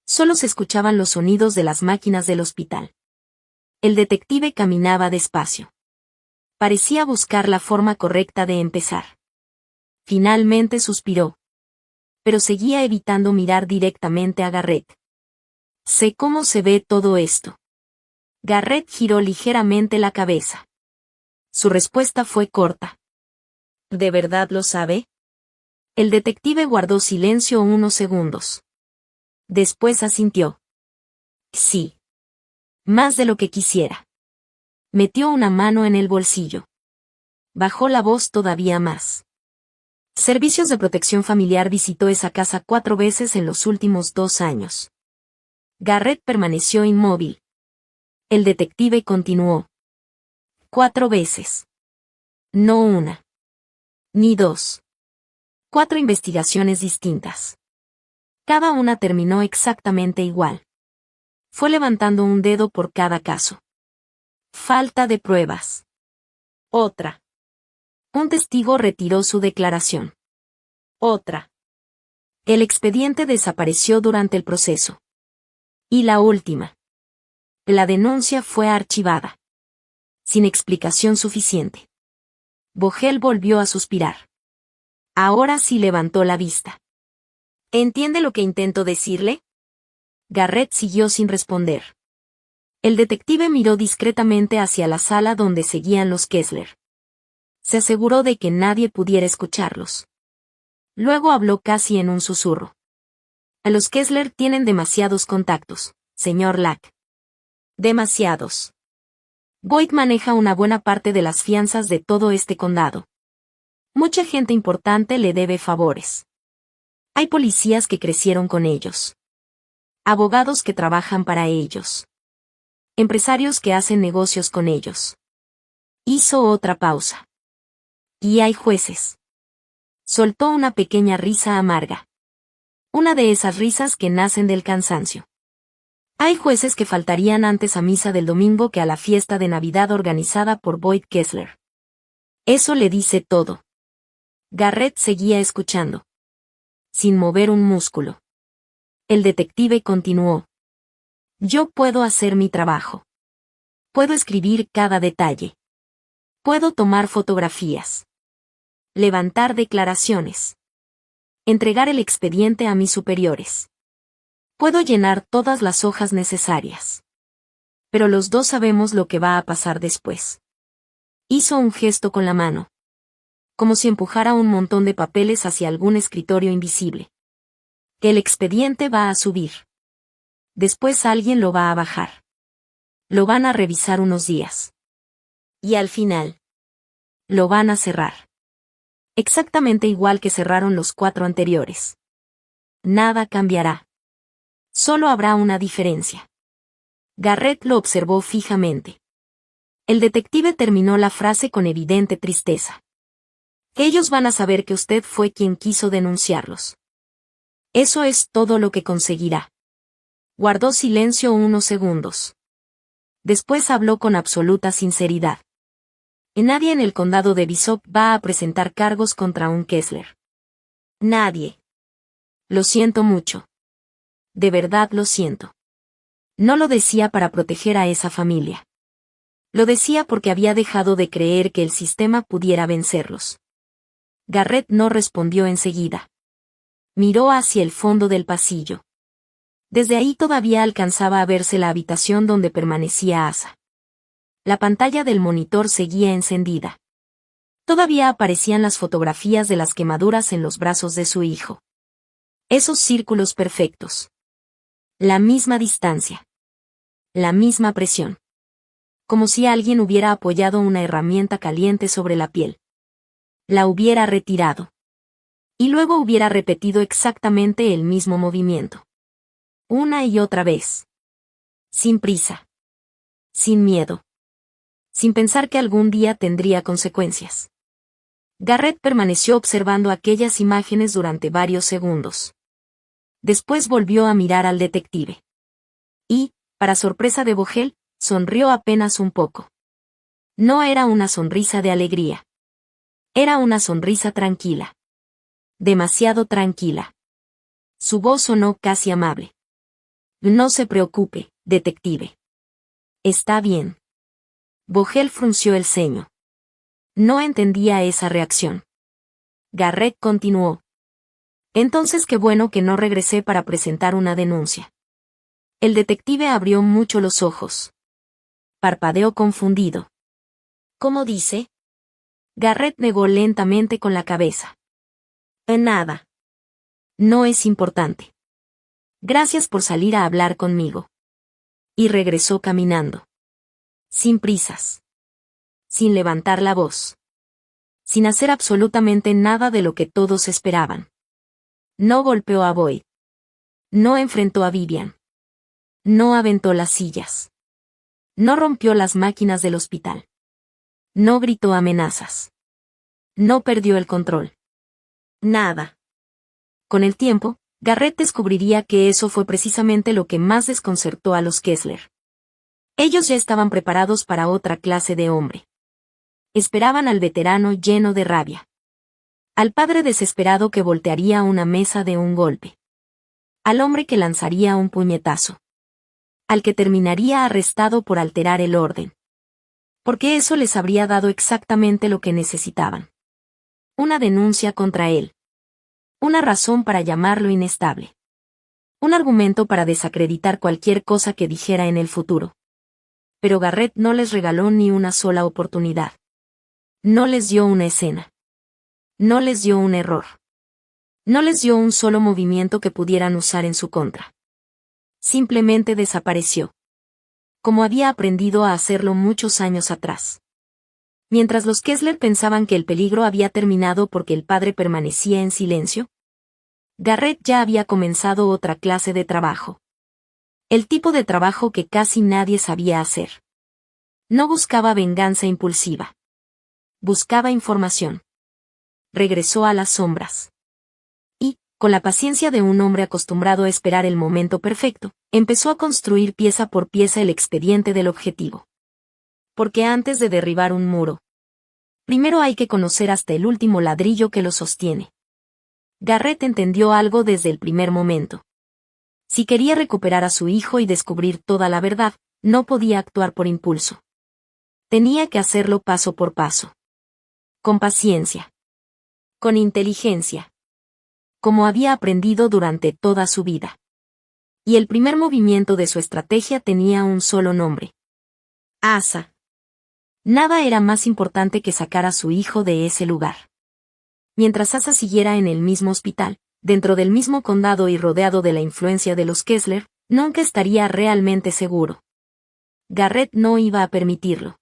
Solo se escuchaban los sonidos de las máquinas del hospital. El detective caminaba despacio. Parecía buscar la forma correcta de empezar. Finalmente suspiró. Pero seguía evitando mirar directamente a Garrett. Sé cómo se ve todo esto. Garrett giró ligeramente la cabeza. Su respuesta fue corta. ¿De verdad lo sabe? El detective guardó silencio unos segundos. Después asintió. Sí. Más de lo que quisiera. Metió una mano en el bolsillo. Bajó la voz todavía más. Servicios de Protección Familiar visitó esa casa 4 veces en los últimos 2 años. Garrett permaneció inmóvil. El detective continuó. 4 veces. No una. Ni 2. 4 investigaciones distintas. Cada una terminó exactamente igual. Fue levantando un dedo por cada caso. Falta de pruebas. Otra. Un testigo retiró su declaración. Otra. El expediente desapareció durante el proceso. Y la última. La denuncia fue archivada. Sin explicación suficiente. Vogel volvió a suspirar. Ahora sí levantó la vista. ¿Entiende lo que intento decirle? Garrett siguió sin responder. El detective miró discretamente hacia la sala donde seguían los Kessler. Se aseguró de que nadie pudiera escucharlos. Luego habló casi en un susurro. A los Kessler tienen demasiados contactos, señor Lack. Demasiados. Boyd maneja una buena parte de las fianzas de todo este condado. Mucha gente importante le debe favores. Hay policías que crecieron con ellos. Abogados que trabajan para ellos. Empresarios que hacen negocios con ellos. Hizo otra pausa. Y hay jueces. Soltó una pequeña risa amarga. Una de esas risas que nacen del cansancio. Hay jueces que faltarían antes a misa del domingo que a la fiesta de Navidad organizada por Boyd Kessler. Eso le dice todo. Garrett seguía escuchando. Sin mover un músculo. El detective continuó. Yo puedo hacer mi trabajo. Puedo escribir cada detalle. Puedo tomar fotografías. Levantar declaraciones. Entregar el expediente a mis superiores. Puedo llenar todas las hojas necesarias. Pero los dos sabemos lo que va a pasar después. Hizo un gesto con la mano. Como si empujara un montón de papeles hacia algún escritorio invisible. El expediente va a subir. Después alguien lo va a bajar. Lo van a revisar unos días. Y al final, lo van a cerrar. Exactamente igual que cerraron los 4 anteriores. Nada cambiará. Solo habrá una diferencia. Garrett lo observó fijamente. El detective terminó la frase con evidente tristeza. Ellos van a saber que usted fue quien quiso denunciarlos. Eso es todo lo que conseguirá. Guardó silencio unos segundos. Después habló con absoluta sinceridad. Nadie en el condado de Bishop va a presentar cargos contra un Kessler. Nadie. Lo siento mucho. De verdad lo siento. No lo decía para proteger a esa familia. Lo decía porque había dejado de creer que el sistema pudiera vencerlos. Garrett no respondió enseguida. Miró hacia el fondo del pasillo. Desde ahí todavía alcanzaba a verse la habitación donde permanecía Asa. La pantalla del monitor seguía encendida. Todavía aparecían las fotografías de las quemaduras en los brazos de su hijo. Esos círculos perfectos. La misma distancia. La misma presión. Como si alguien hubiera apoyado una herramienta caliente sobre la piel. La hubiera retirado. Y luego hubiera repetido exactamente el mismo movimiento. Una y otra vez. Sin prisa. Sin miedo. Sin pensar que algún día tendría consecuencias. Garrett permaneció observando aquellas imágenes durante varios segundos. Después volvió a mirar al detective. Y, para sorpresa de Vogel, sonrió apenas un poco. No era una sonrisa de alegría. Era una sonrisa tranquila. Demasiado tranquila. Su voz sonó casi amable. No se preocupe, detective. Está bien. Vogel frunció el ceño. No entendía esa reacción. Garrett continuó. Entonces qué bueno que no regresé para presentar una denuncia. El detective abrió mucho los ojos. Parpadeó confundido. ¿Cómo dice? Garrett negó lentamente con la cabeza. Nada. No es importante. Gracias por salir a hablar conmigo. Y regresó caminando. Sin prisas. Sin levantar la voz. Sin hacer absolutamente nada de lo que todos esperaban. No golpeó a Boyd. No enfrentó a Vivian. No aventó las sillas. No rompió las máquinas del hospital. No gritó amenazas. No perdió el control. Nada. Con el tiempo, Garrett descubriría que eso fue precisamente lo que más desconcertó a los Kessler. Ellos ya estaban preparados para otra clase de hombre. Esperaban al veterano lleno de rabia. Al padre desesperado que voltearía una mesa de un golpe. Al hombre que lanzaría un puñetazo. Al que terminaría arrestado por alterar el orden. Porque eso les habría dado exactamente lo que necesitaban. Una denuncia contra él. Una razón para llamarlo inestable. Un argumento para desacreditar cualquier cosa que dijera en el futuro. Pero Garrett no les regaló ni una sola oportunidad. No les dio una escena. No les dio un error. No les dio un solo movimiento que pudieran usar en su contra. Simplemente desapareció. Como había aprendido a hacerlo muchos años atrás. Mientras los Kessler pensaban que el peligro había terminado porque el padre permanecía en silencio, Garrett ya había comenzado otra clase de trabajo. El tipo de trabajo que casi nadie sabía hacer. No buscaba venganza impulsiva. Buscaba información. Regresó a las sombras. Y, con la paciencia de un hombre acostumbrado a esperar el momento perfecto, empezó a construir pieza por pieza el expediente del objetivo. Porque antes de derribar un muro, primero hay que conocer hasta el último ladrillo que lo sostiene. Garrett entendió algo desde el primer momento. Si quería recuperar a su hijo y descubrir toda la verdad, no podía actuar por impulso. Tenía que hacerlo paso por paso. Con paciencia. Con inteligencia. Como había aprendido durante toda su vida. Y el primer movimiento de su estrategia tenía un solo nombre. Asa. Nada era más importante que sacar a su hijo de ese lugar. Mientras Asa siguiera en el mismo hospital, dentro del mismo condado y rodeado de la influencia de los Kessler, nunca estaría realmente seguro. Garrett no iba a permitirlo.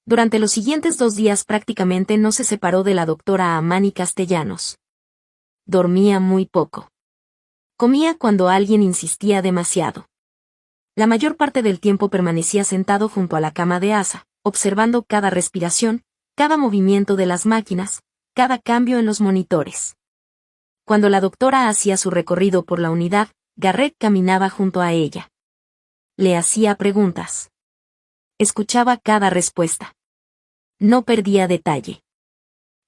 Durante los siguientes 2 días prácticamente no se separó de la doctora Amani Castellanos. Dormía muy poco. Comía cuando alguien insistía demasiado. La mayor parte del tiempo permanecía sentado junto a la cama de Asa, observando cada respiración, cada movimiento de las máquinas, cada cambio en los monitores. Cuando la doctora hacía su recorrido por la unidad, Garrett caminaba junto a ella. Le hacía preguntas. Escuchaba cada respuesta. No perdía detalle.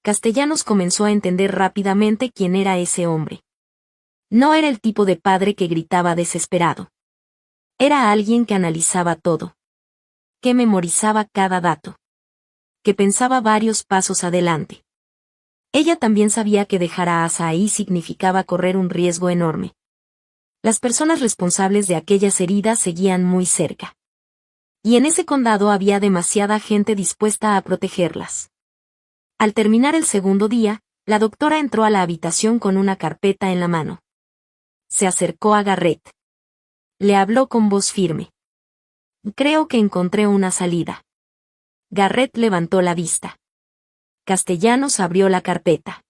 Castellanos comenzó a entender rápidamente quién era ese hombre. No era el tipo de padre que gritaba desesperado. Era alguien que analizaba todo. Que memorizaba cada dato. Que pensaba varios pasos adelante. Ella también sabía que dejar a Asa ahí significaba correr un riesgo enorme. Las personas responsables de aquellas heridas seguían muy cerca. Y en ese condado había demasiada gente dispuesta a protegerlas. Al terminar el segundo día, la doctora entró a la habitación con una carpeta en la mano. Se acercó a Garrett. Le habló con voz firme. Creo que encontré una salida. Garrett levantó la vista. Castellanos abrió la carpeta.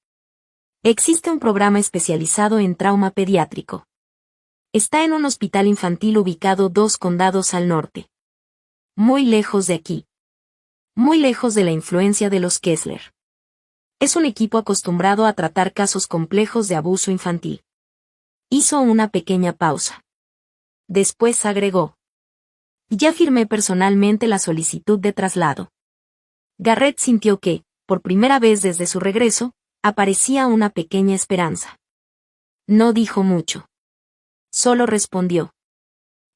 Existe un programa especializado en trauma pediátrico. Está en un hospital infantil ubicado 2 condados al norte. Muy lejos de aquí. Muy lejos de la influencia de los Kessler. Es un equipo acostumbrado a tratar casos complejos de abuso infantil. Hizo una pequeña pausa. Después agregó. Ya firmé personalmente la solicitud de traslado. Garrett sintió que, por primera vez desde su regreso, aparecía una pequeña esperanza. No dijo mucho. Solo respondió.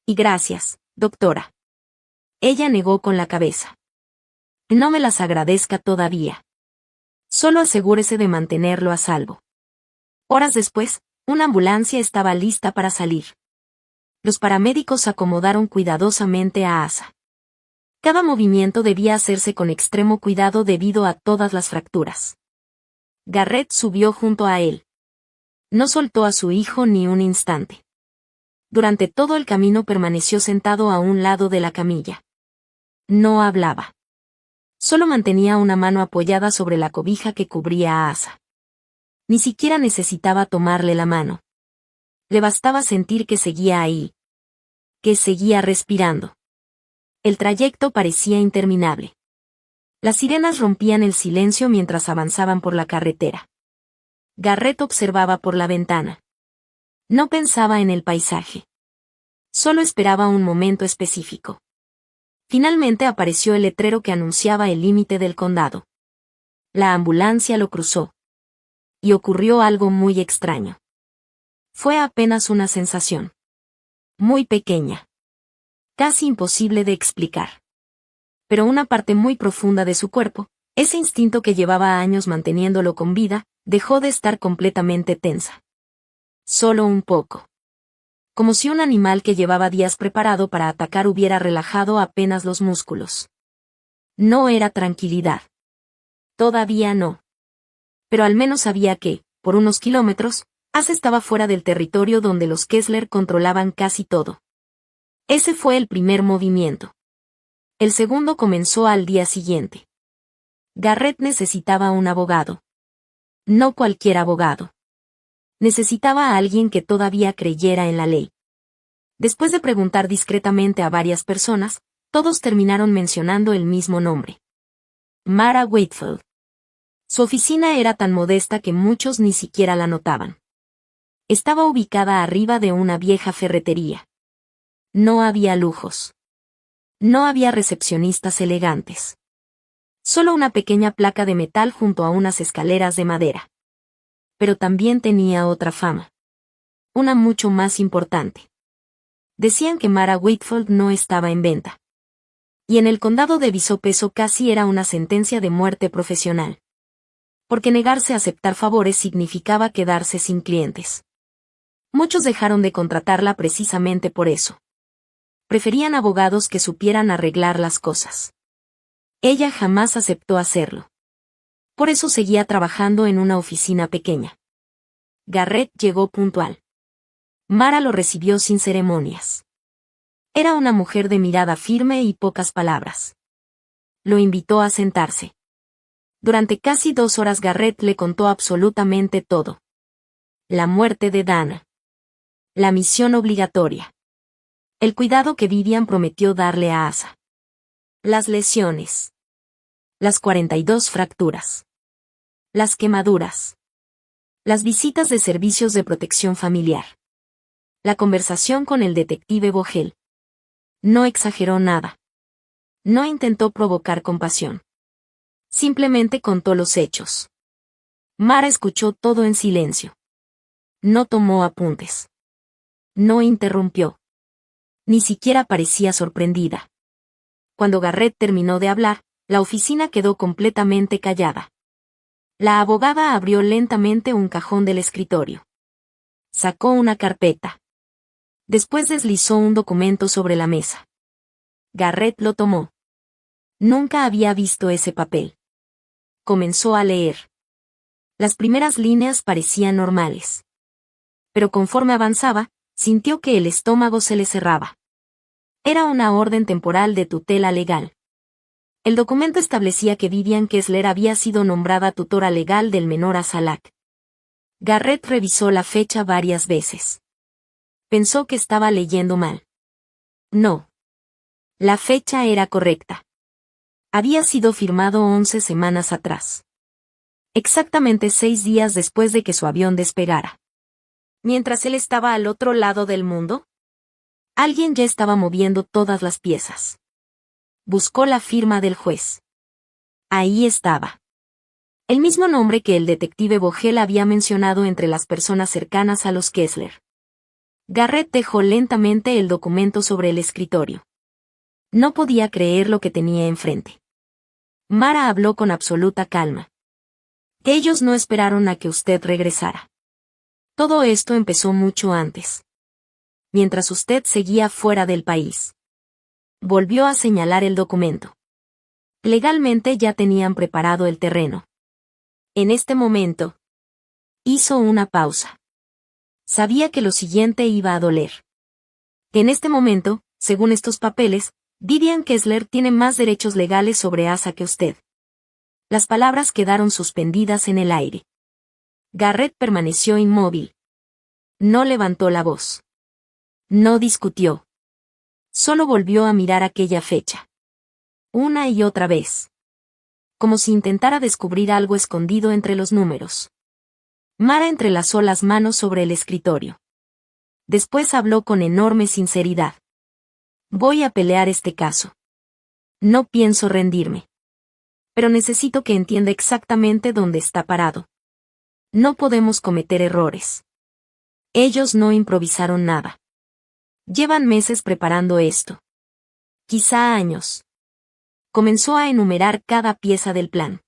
Y gracias, doctora. Ella negó con la cabeza. No me las agradezca todavía. Solo asegúrese de mantenerlo a salvo. Horas después, una ambulancia estaba lista para salir. Los paramédicos acomodaron cuidadosamente a Asa. Cada movimiento debía hacerse con extremo cuidado debido a todas las fracturas. Garrett subió junto a él. No soltó a su hijo ni un instante. Durante todo el camino permaneció sentado a un lado de la camilla. No hablaba. Solo mantenía una mano apoyada sobre la cobija que cubría a Asa. Ni siquiera necesitaba tomarle la mano. Le bastaba sentir que seguía ahí. Que seguía respirando. El trayecto parecía interminable. Las sirenas rompían el silencio mientras avanzaban por la carretera. Garrett observaba por la ventana. No pensaba en el paisaje. Solo esperaba un momento específico. Finalmente apareció el letrero que anunciaba el límite del condado. La ambulancia lo cruzó. Y ocurrió algo muy extraño. Fue apenas una sensación. Muy pequeña. Casi imposible de explicar. Pero una parte muy profunda de su cuerpo, ese instinto que llevaba años manteniéndolo con vida, dejó de estar completamente tensa. Solo un poco. Como si un animal que llevaba días preparado para atacar hubiera relajado apenas los músculos. No era tranquilidad. Todavía no. Pero al menos sabía que, por unos kilómetros, Asa estaba fuera del territorio donde los Kessler controlaban casi todo. Ese fue el primer movimiento. El segundo comenzó al día siguiente. Garrett necesitaba un abogado. No cualquier abogado. Necesitaba a alguien que todavía creyera en la ley. Después de preguntar discretamente a varias personas, todos terminaron mencionando el mismo nombre. Mara Wakefield. Su oficina era tan modesta que muchos ni siquiera la notaban. Estaba ubicada arriba de una vieja ferretería. No había lujos. No había recepcionistas elegantes. Solo una pequeña placa de metal junto a unas escaleras de madera. Pero también tenía otra fama. Una mucho más importante. Decían que Mara Wakefield no estaba en venta. Y en el condado de Visopeso casi era una sentencia de muerte profesional. Porque negarse a aceptar favores significaba quedarse sin clientes. Muchos dejaron de contratarla precisamente por eso. Preferían abogados que supieran arreglar las cosas. Ella jamás aceptó hacerlo. Por eso seguía trabajando en una oficina pequeña. Garrett llegó puntual. Mara lo recibió sin ceremonias. Era una mujer de mirada firme y pocas palabras. Lo invitó a sentarse. Durante casi 2 horas Garrett le contó absolutamente todo. La muerte de Dana. La misión obligatoria. El cuidado que Vivian prometió darle a Asa. Las lesiones. Las 42 fracturas. Las quemaduras. Las visitas de servicios de protección familiar. La conversación con el detective Vogel. No exageró nada. No intentó provocar compasión. Simplemente contó los hechos. Mara escuchó todo en silencio. No tomó apuntes. No interrumpió. Ni siquiera parecía sorprendida. Cuando Garrett terminó de hablar, la oficina quedó completamente callada. La abogada abrió lentamente un cajón del escritorio. Sacó una carpeta. Después deslizó un documento sobre la mesa. Garrett lo tomó. Nunca había visto ese papel. Comenzó a leer. Las primeras líneas parecían normales. Pero conforme avanzaba, sintió que el estómago se le cerraba. Era una orden temporal de tutela legal. El documento establecía que Vivian Kessler había sido nombrada tutora legal del menor Asalak. Garrett revisó la fecha varias veces. Pensó que estaba leyendo mal. No. La fecha era correcta. Había sido firmado 11 semanas atrás. Exactamente 6 días después de que su avión despegara. Mientras él estaba al otro lado del mundo, alguien ya estaba moviendo todas las piezas. Buscó la firma del juez. Ahí estaba. El mismo nombre que el detective Vogel había mencionado entre las personas cercanas a los Kessler. Garrett dejó lentamente el documento sobre el escritorio. No podía creer lo que tenía enfrente. Mara habló con absoluta calma. Ellos no esperaron a que usted regresara. Todo esto empezó mucho antes. Mientras usted seguía fuera del país. Volvió a señalar el documento. Legalmente ya tenían preparado el terreno. En este momento, hizo una pausa. Sabía que lo siguiente iba a doler. En este momento, según estos papeles, Vivian Kessler tiene más derechos legales sobre Asa que usted. Las palabras quedaron suspendidas en el aire. Garrett permaneció inmóvil. No levantó la voz. No discutió. Solo volvió a mirar aquella fecha. Una y otra vez. Como si intentara descubrir algo escondido entre los números. Mara entrelazó las manos sobre el escritorio. Después habló con enorme sinceridad. Voy a pelear este caso. No pienso rendirme. Pero necesito que entienda exactamente dónde está parado. No podemos cometer errores. Ellos no improvisaron nada. Llevan meses preparando esto. Quizá años. Comenzó a enumerar cada pieza del plan.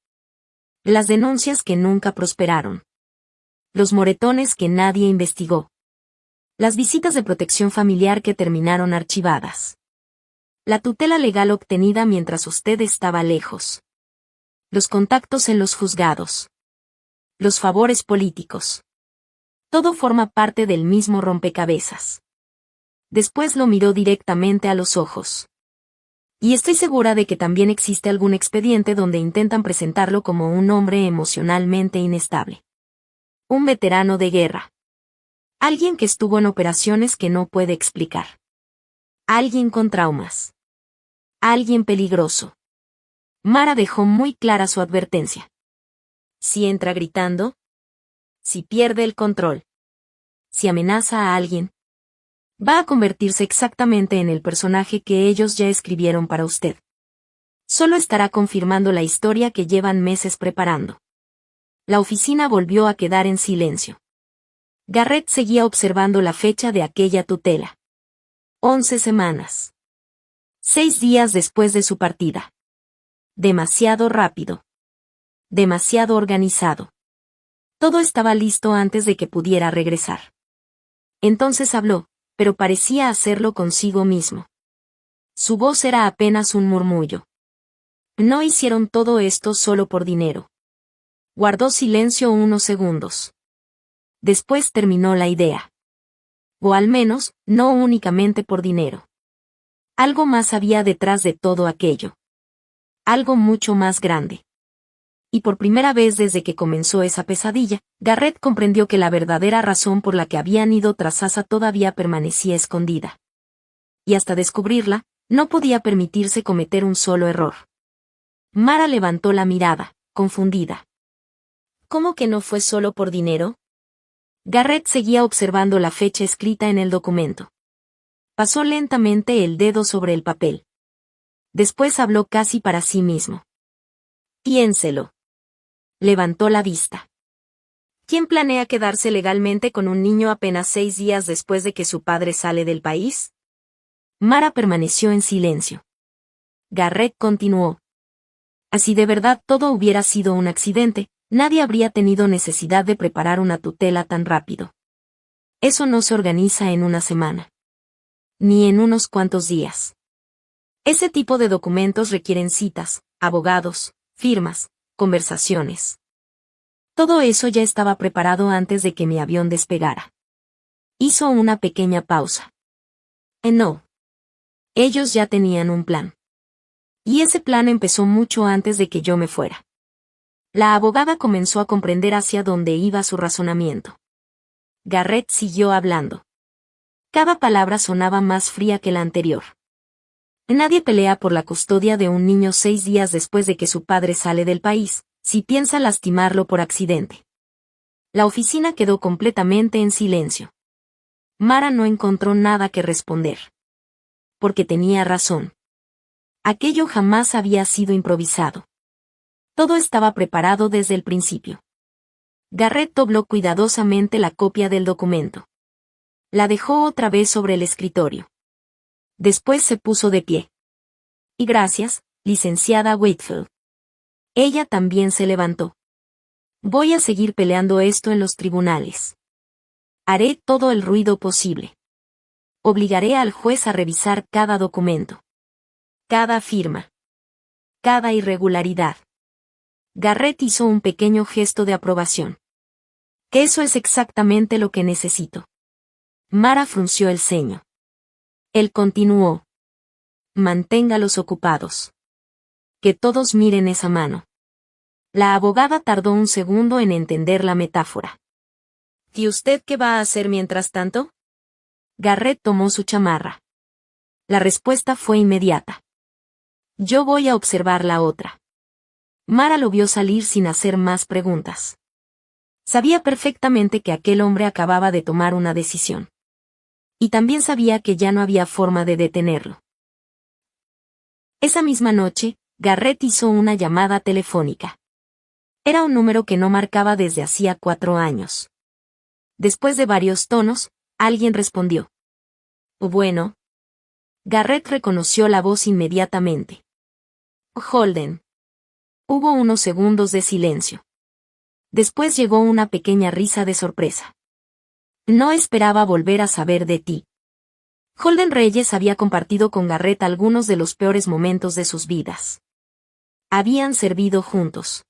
Las denuncias que nunca prosperaron. Los moretones que nadie investigó. Las visitas de protección familiar que terminaron archivadas. La tutela legal obtenida mientras usted estaba lejos. Los contactos en los juzgados. Los favores políticos. Todo forma parte del mismo rompecabezas. Después lo miró directamente a los ojos. Y estoy segura de que también existe algún expediente donde intentan presentarlo como un hombre emocionalmente inestable. Un veterano de guerra. Alguien que estuvo en operaciones que no puede explicar. Alguien con traumas. Alguien peligroso. Mara dejó muy clara su advertencia. Si entra gritando. Si pierde el control. Si amenaza a alguien. Va a convertirse exactamente en el personaje que ellos ya escribieron para usted. Solo estará confirmando la historia que llevan meses preparando. La oficina volvió a quedar en silencio. Garrett seguía observando la fecha de aquella tutela. 11 semanas. 6 días después de su partida. Demasiado rápido. Demasiado organizado. Todo estaba listo antes de que pudiera regresar. Entonces habló, pero parecía hacerlo consigo mismo. Su voz era apenas un murmullo. No hicieron todo esto solo por dinero. Guardó silencio unos segundos. Después terminó la idea. O al menos, no únicamente por dinero. Algo más había detrás de todo aquello. Algo mucho más grande. Y por primera vez desde que comenzó esa pesadilla, Garrett comprendió que la verdadera razón por la que habían ido tras Asa todavía permanecía escondida. Y hasta descubrirla, no podía permitirse cometer un solo error. Mara levantó la mirada, confundida. ¿Cómo que no fue solo por dinero? Garrett seguía observando la fecha escrita en el documento. Pasó lentamente el dedo sobre el papel. Después habló casi para sí mismo. Piénselo. Levantó la vista. ¿Quién planea quedarse legalmente con un niño apenas 6 días después de que su padre sale del país? Mara permaneció en silencio. Garrett continuó. Si de verdad todo hubiera sido un accidente, nadie habría tenido necesidad de preparar una tutela tan rápido. Eso no se organiza en una semana. Ni en unos cuantos días. Ese tipo de documentos requieren citas, abogados, firmas, conversaciones. Todo eso ya estaba preparado antes de que mi avión despegara. Hizo una pequeña pausa. No. Ellos ya tenían un plan. Y ese plan empezó mucho antes de que yo me fuera. La abogada comenzó a comprender hacia dónde iba su razonamiento. Garrett siguió hablando. Cada palabra sonaba más fría que la anterior. Nadie pelea por la custodia de un niño 6 días después de que su padre sale del país, si piensa lastimarlo por accidente. La oficina quedó completamente en silencio. Mara no encontró nada que responder. Porque tenía razón. Aquello jamás había sido improvisado. Todo estaba preparado desde el principio. Garrett dobló cuidadosamente la copia del documento. La dejó otra vez sobre el escritorio. Después se puso de pie. Y gracias, licenciada Whitfield. Ella también se levantó. Voy a seguir peleando esto en los tribunales. Haré todo el ruido posible. Obligaré al juez a revisar cada documento. Cada firma. Cada irregularidad. Garrett hizo un pequeño gesto de aprobación. Que eso es exactamente lo que necesito. Mara frunció el ceño. Él continuó. Manténgalos ocupados. Que todos miren esa mano. La abogada tardó un segundo en entender la metáfora. ¿Y usted qué va a hacer mientras tanto? Garrett tomó su chamarra. La respuesta fue inmediata. Yo voy a observar la otra. Mara lo vio salir sin hacer más preguntas. Sabía perfectamente que aquel hombre acababa de tomar una decisión. Y también sabía que ya no había forma de detenerlo. Esa misma noche, Garrett hizo una llamada telefónica. Era un número que no marcaba desde hacía 4 años. Después de varios tonos, alguien respondió. Bueno. Garrett reconoció la voz inmediatamente. Holden. Hubo unos segundos de silencio. Después llegó una pequeña risa de sorpresa. No esperaba volver a saber de ti. Holden Reyes había compartido con Garrett algunos de los peores momentos de sus vidas. Habían servido juntos.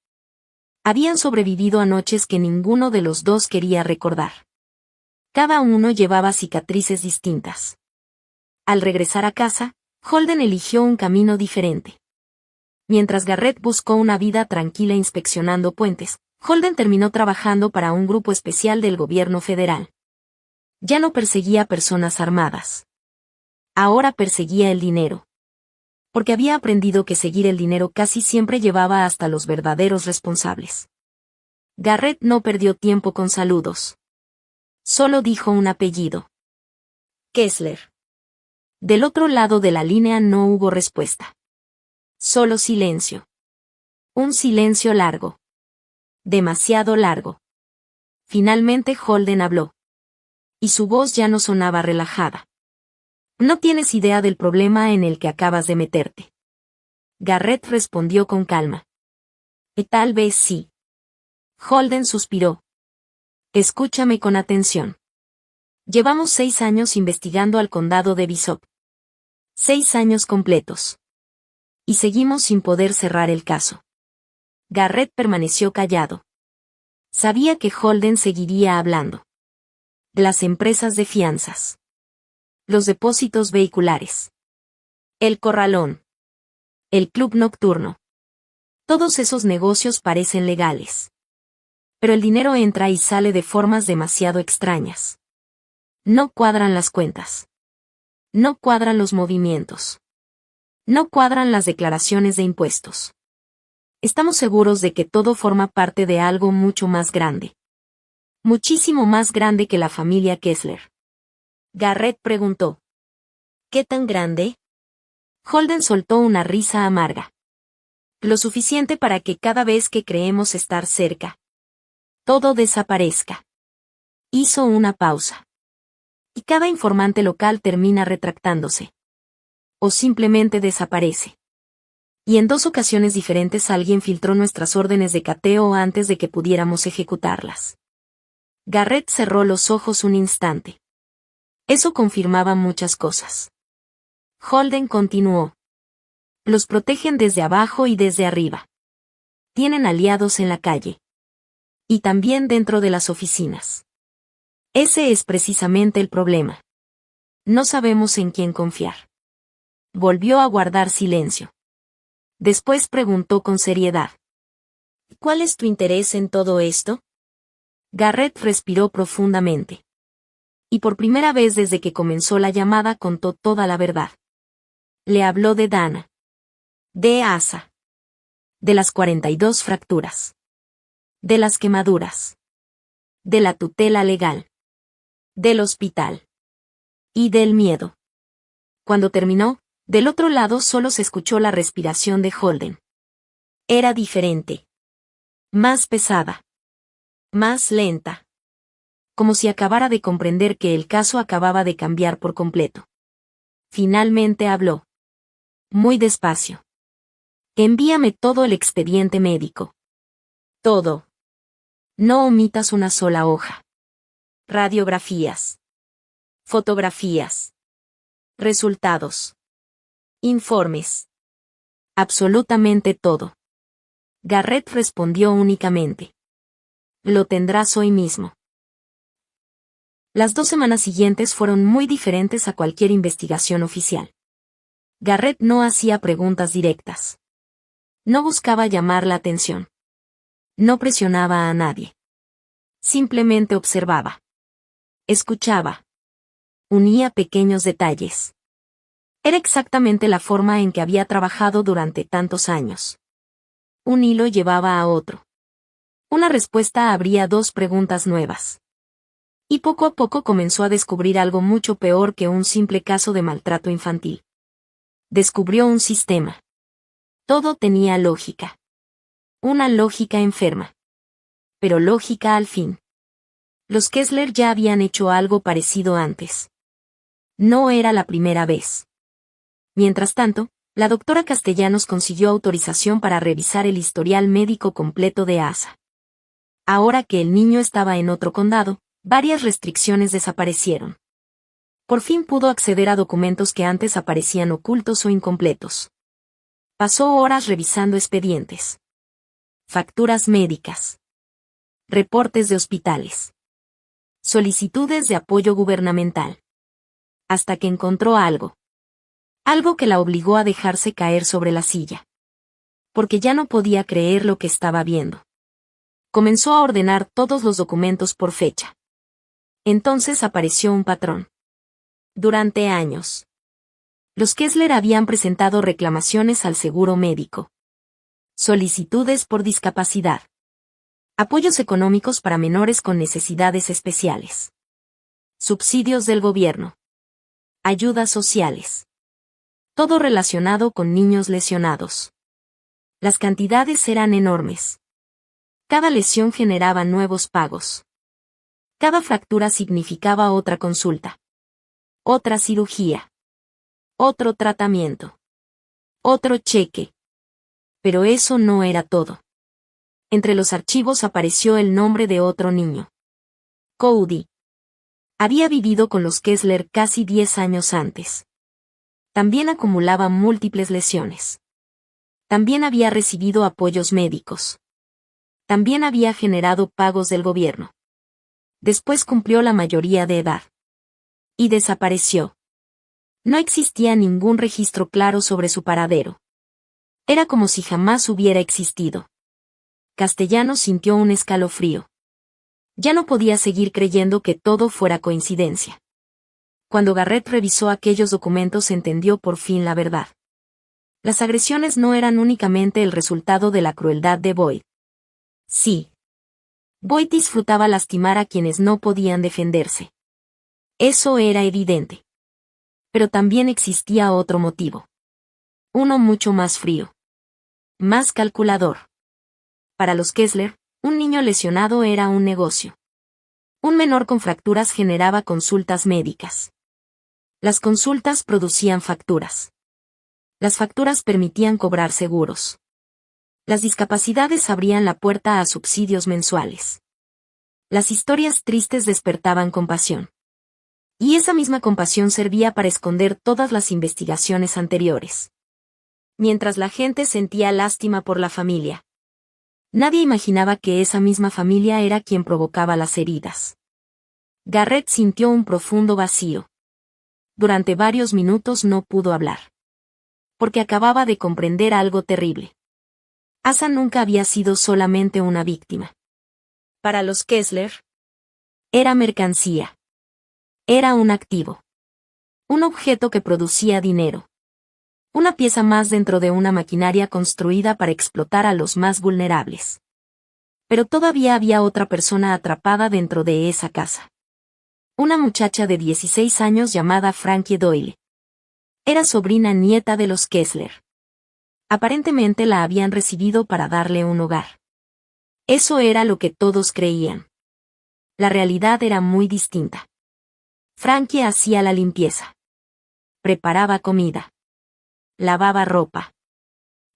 Habían sobrevivido a noches que ninguno de los dos quería recordar. Cada uno llevaba cicatrices distintas. Al regresar a casa, Holden eligió un camino diferente. Mientras Garrett buscó una vida tranquila inspeccionando puentes, Holden terminó trabajando para un grupo especial del gobierno federal. Ya no perseguía personas armadas. Ahora perseguía el dinero. Porque había aprendido que seguir el dinero casi siempre llevaba hasta los verdaderos responsables. Garrett no perdió tiempo con saludos. Solo dijo un apellido. Kessler. Del otro lado de la línea no hubo respuesta. Solo silencio. Un silencio largo. Demasiado largo. Finalmente Holden habló. Y su voz ya no sonaba relajada. No tienes idea del problema en el que acabas de meterte. Garrett respondió con calma. Tal vez sí. Holden suspiró. Escúchame con atención. Llevamos 6 años investigando al condado de Bishop. 6 años completos. Y seguimos sin poder cerrar el caso. Garrett permaneció callado. Sabía que Holden seguiría hablando. Las empresas de fianzas. Los depósitos vehiculares. El corralón. El club nocturno. Todos esos negocios parecen legales. Pero el dinero entra y sale de formas demasiado extrañas. No cuadran las cuentas. No cuadran los movimientos. No cuadran las declaraciones de impuestos. Estamos seguros de que todo forma parte de algo mucho más grande. Muchísimo más grande que la familia Kessler. Garrett preguntó. ¿Qué tan grande? Holden soltó una risa amarga. Lo suficiente para que cada vez que creemos estar cerca, todo desaparezca. Hizo una pausa. Y cada informante local termina retractándose. O simplemente desaparece. Y en 2 ocasiones diferentes alguien filtró nuestras órdenes de cateo antes de que pudiéramos ejecutarlas. Garrett cerró los ojos un instante. Eso confirmaba muchas cosas. Holden continuó. Los protegen desde abajo y desde arriba. Tienen aliados en la calle. Y también dentro de las oficinas. Ese es precisamente el problema. No sabemos en quién confiar. Volvió a guardar silencio. Después preguntó con seriedad. ¿Cuál es tu interés en todo esto? Garrett respiró profundamente. Y por primera vez desde que comenzó la llamada contó toda la verdad. Le habló de Dana. De Asa. De las 42 fracturas. De las quemaduras. De la tutela legal. Del hospital. Y del miedo. Cuando terminó, del otro lado solo se escuchó la respiración de Holden. Era diferente. Más pesada. Más lenta. Como si acabara de comprender que el caso acababa de cambiar por completo. Finalmente habló. Muy despacio. Envíame todo el expediente médico. Todo. No omitas una sola hoja. Radiografías. Fotografías. Resultados. Informes. Absolutamente todo. Garrett respondió únicamente. Lo tendrás hoy mismo. Las 2 semanas siguientes fueron muy diferentes a cualquier investigación oficial. Garrett no hacía preguntas directas. No buscaba llamar la atención. No presionaba a nadie. Simplemente observaba. Escuchaba. Unía pequeños detalles. Era exactamente la forma en que había trabajado durante tantos años. Un hilo llevaba a otro. Una respuesta abría 2 preguntas nuevas. Y poco a poco comenzó a descubrir algo mucho peor que un simple caso de maltrato infantil. Descubrió un sistema. Todo tenía lógica. Una lógica enferma. Pero lógica al fin. Los Kessler ya habían hecho algo parecido antes. No era la primera vez. Mientras tanto, la doctora Castellanos consiguió autorización para revisar el historial médico completo de Asa. Ahora que el niño estaba en otro condado, varias restricciones desaparecieron. Por fin pudo acceder a documentos que antes aparecían ocultos o incompletos. Pasó horas revisando expedientes. Facturas médicas. Reportes de hospitales. Solicitudes de apoyo gubernamental. Hasta que encontró algo. Algo que la obligó a dejarse caer sobre la silla. Porque ya no podía creer lo que estaba viendo. Comenzó a ordenar todos los documentos por fecha. Entonces apareció un patrón. Durante años, los Kessler habían presentado reclamaciones al seguro médico. Solicitudes por discapacidad. Apoyos económicos para menores con necesidades especiales. Subsidios del gobierno. Ayudas sociales. Todo relacionado con niños lesionados. Las cantidades eran enormes. Cada lesión generaba nuevos pagos. Cada fractura significaba otra consulta. Otra cirugía. Otro tratamiento. Otro cheque. Pero eso no era todo. Entre los archivos apareció el nombre de otro niño. Cody. Había vivido con los Kessler casi 10 años antes. También acumulaba múltiples lesiones. También había recibido apoyos médicos. También había generado pagos del gobierno. Después cumplió la mayoría de edad. Y desapareció. No existía ningún registro claro sobre su paradero. Era como si jamás hubiera existido. Castellanos sintió un escalofrío. Ya no podía seguir creyendo que todo fuera coincidencia. Cuando Garrett revisó aquellos documentos entendió por fin la verdad. Las agresiones no eran únicamente el resultado de la crueldad de Boyd. Sí. Boyd disfrutaba lastimar a quienes no podían defenderse. Eso era evidente. Pero también existía otro motivo. Uno mucho más frío. Más calculador. Para los Kessler, un niño lesionado era un negocio. Un menor con fracturas generaba consultas médicas. Las consultas producían facturas. Las facturas permitían cobrar seguros. Las discapacidades abrían la puerta a subsidios mensuales. Las historias tristes despertaban compasión. Y esa misma compasión servía para esconder todas las investigaciones anteriores. Mientras la gente sentía lástima por la familia. Nadie imaginaba que esa misma familia era quien provocaba las heridas. Garrett sintió un profundo vacío. Durante varios minutos no pudo hablar. Porque acababa de comprender algo terrible. Asa nunca había sido solamente una víctima. Para los Kessler, era mercancía. Era un activo. Un objeto que producía dinero. Una pieza más dentro de una maquinaria construida para explotar a los más vulnerables. Pero todavía había otra persona atrapada dentro de esa casa. Una muchacha de 16 años llamada Frankie Doyle. Era sobrina nieta de los Kessler. Aparentemente la habían recibido para darle un hogar. Eso era lo que todos creían. La realidad era muy distinta. Frankie hacía la limpieza. Preparaba comida. Lavaba ropa.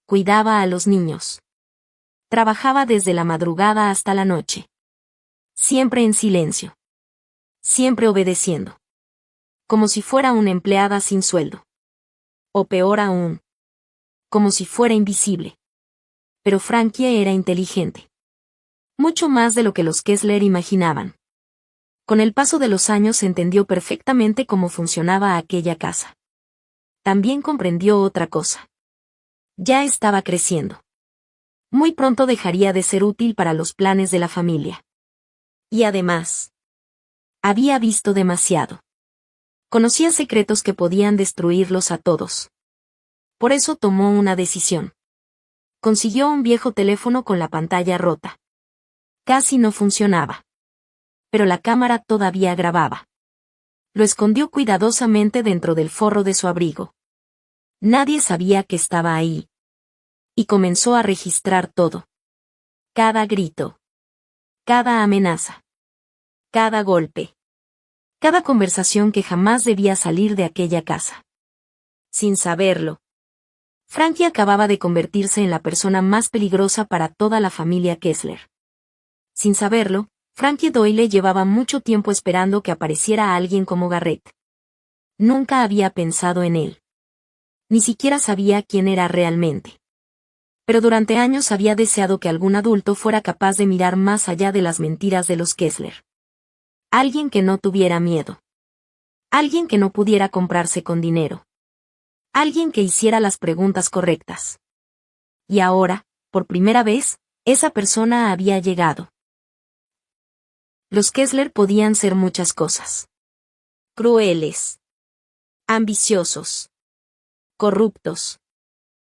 Cuidaba a los niños. Trabajaba desde la madrugada hasta la noche. Siempre en silencio. Siempre obedeciendo. Como si fuera una empleada sin sueldo. O peor aún. Como si fuera invisible. Pero Frankie era inteligente. Mucho más de lo que los Kessler imaginaban. Con el paso de los años entendió perfectamente cómo funcionaba aquella casa. También comprendió otra cosa. Ya estaba creciendo. Muy pronto dejaría de ser útil para los planes de la familia. Y además, había visto demasiado. Conocía secretos que podían destruirlos a todos. Por eso tomó una decisión. Consiguió un viejo teléfono con la pantalla rota. Casi no funcionaba. Pero la cámara todavía grababa. Lo escondió cuidadosamente dentro del forro de su abrigo. Nadie sabía que estaba ahí. Y comenzó a registrar todo. Cada grito. Cada amenaza. Cada golpe. Cada conversación que jamás debía salir de aquella casa. Sin saberlo, Frankie acababa de convertirse en la persona más peligrosa para toda la familia Kessler. Sin saberlo, Frankie Doyle llevaba mucho tiempo esperando que apareciera alguien como Garrett. Nunca había pensado en él. Ni siquiera sabía quién era realmente. Pero durante años había deseado que algún adulto fuera capaz de mirar más allá de las mentiras de los Kessler. Alguien que no tuviera miedo. Alguien que no pudiera comprarse con dinero. Alguien que hiciera las preguntas correctas. Y ahora, por primera vez, esa persona había llegado. Los Kessler podían ser muchas cosas. Crueles. Ambiciosos. Corruptos.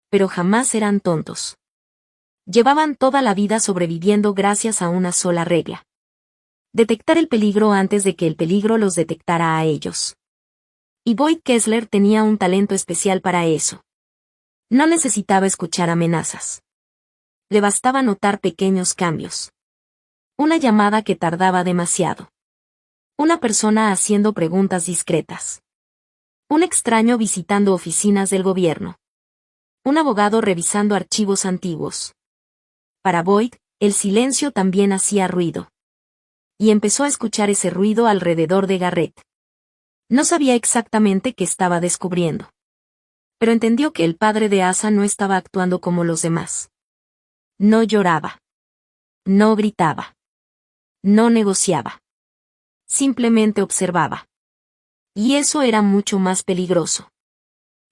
Pero jamás eran tontos. Llevaban toda la vida sobreviviendo gracias a una sola regla. Detectar el peligro antes de que el peligro los detectara a ellos. Y Boyd Kessler tenía un talento especial para eso. No necesitaba escuchar amenazas. Le bastaba notar pequeños cambios. Una llamada que tardaba demasiado. Una persona haciendo preguntas discretas. Un extraño visitando oficinas del gobierno. Un abogado revisando archivos antiguos. Para Boyd, el silencio también hacía ruido. Y empezó a escuchar ese ruido alrededor de Garrett. No sabía exactamente qué estaba descubriendo. Pero entendió que el padre de Asa no estaba actuando como los demás. No lloraba. No gritaba. No negociaba. Simplemente observaba. Y eso era mucho más peligroso.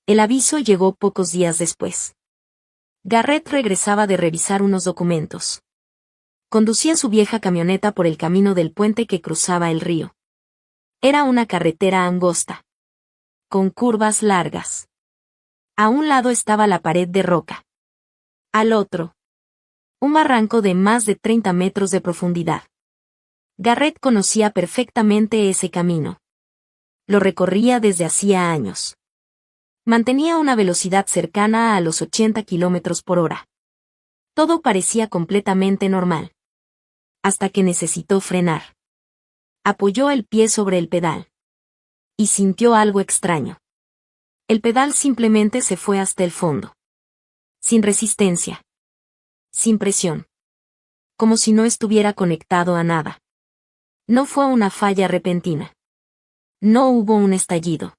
El aviso llegó pocos días después. Garrett regresaba de revisar unos documentos. Conducía su vieja camioneta por el camino del puente que cruzaba el río. Era una carretera angosta, con curvas largas. A un lado estaba la pared de roca. Al otro, un barranco de más de 30 metros de profundidad. Garrett conocía perfectamente ese camino. Lo recorría desde hacía años. Mantenía una velocidad cercana a los 80 kilómetros por hora. Todo parecía completamente normal. Hasta que necesitó frenar. Apoyó el pie sobre el pedal. Y sintió algo extraño. El pedal simplemente se fue hasta el fondo. Sin resistencia. Sin presión. Como si no estuviera conectado a nada. No fue una falla repentina. No hubo un estallido.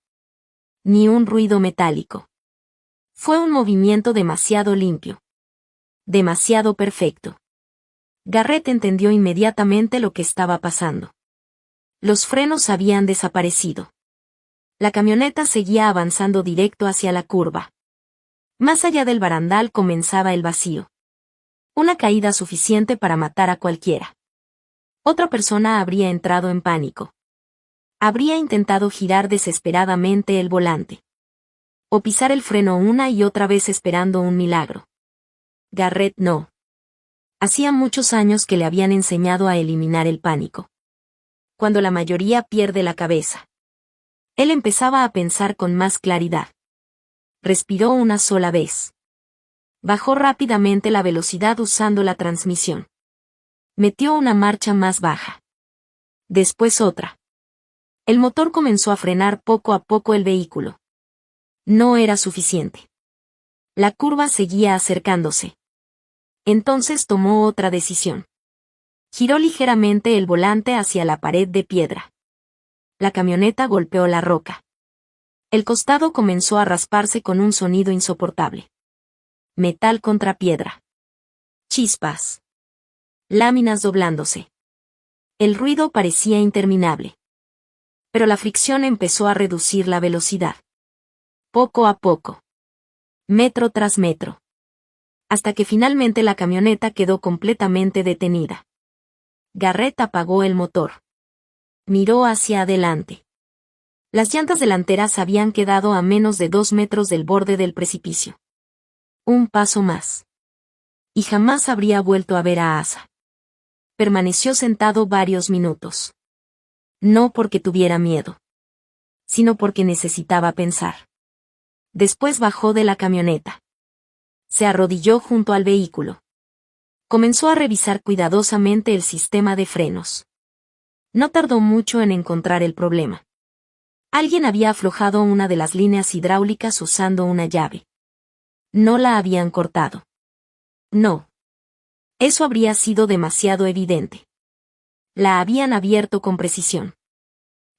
Ni un ruido metálico. Fue un movimiento demasiado limpio. Demasiado perfecto. Garrett entendió inmediatamente lo que estaba pasando. Los frenos habían desaparecido. La camioneta seguía avanzando directo hacia la curva. Más allá del barandal comenzaba el vacío. Una caída suficiente para matar a cualquiera. Otra persona habría entrado en pánico. Habría intentado girar desesperadamente el volante. O pisar el freno una y otra vez esperando un milagro. Garrett no. Hacía muchos años que le habían enseñado a eliminar el pánico. Cuando la mayoría pierde la cabeza. Él empezaba a pensar con más claridad. Respiró una sola vez. Bajó rápidamente la velocidad usando la transmisión. Metió una marcha más baja. Después otra. El motor comenzó a frenar poco a poco el vehículo. No era suficiente. La curva seguía acercándose. Entonces tomó otra decisión. Giró ligeramente el volante hacia la pared de piedra. La camioneta golpeó la roca. El costado comenzó a rasparse con un sonido insoportable. Metal contra piedra. Chispas. Láminas doblándose. El ruido parecía interminable. Pero la fricción empezó a reducir la velocidad. Poco a poco. Metro tras metro. Hasta que finalmente la camioneta quedó completamente detenida. Garrett apagó el motor. Miró hacia adelante. Las llantas delanteras habían quedado a menos de 2 metros del borde del precipicio. Un paso más. Y jamás habría vuelto a ver a Asa. Permaneció sentado varios minutos. No porque tuviera miedo. Sino porque necesitaba pensar. Después bajó de la camioneta. Se arrodilló junto al vehículo. Comenzó a revisar cuidadosamente el sistema de frenos. No tardó mucho en encontrar el problema. Alguien había aflojado una de las líneas hidráulicas usando una llave. No la habían cortado. No. Eso habría sido demasiado evidente. La habían abierto con precisión.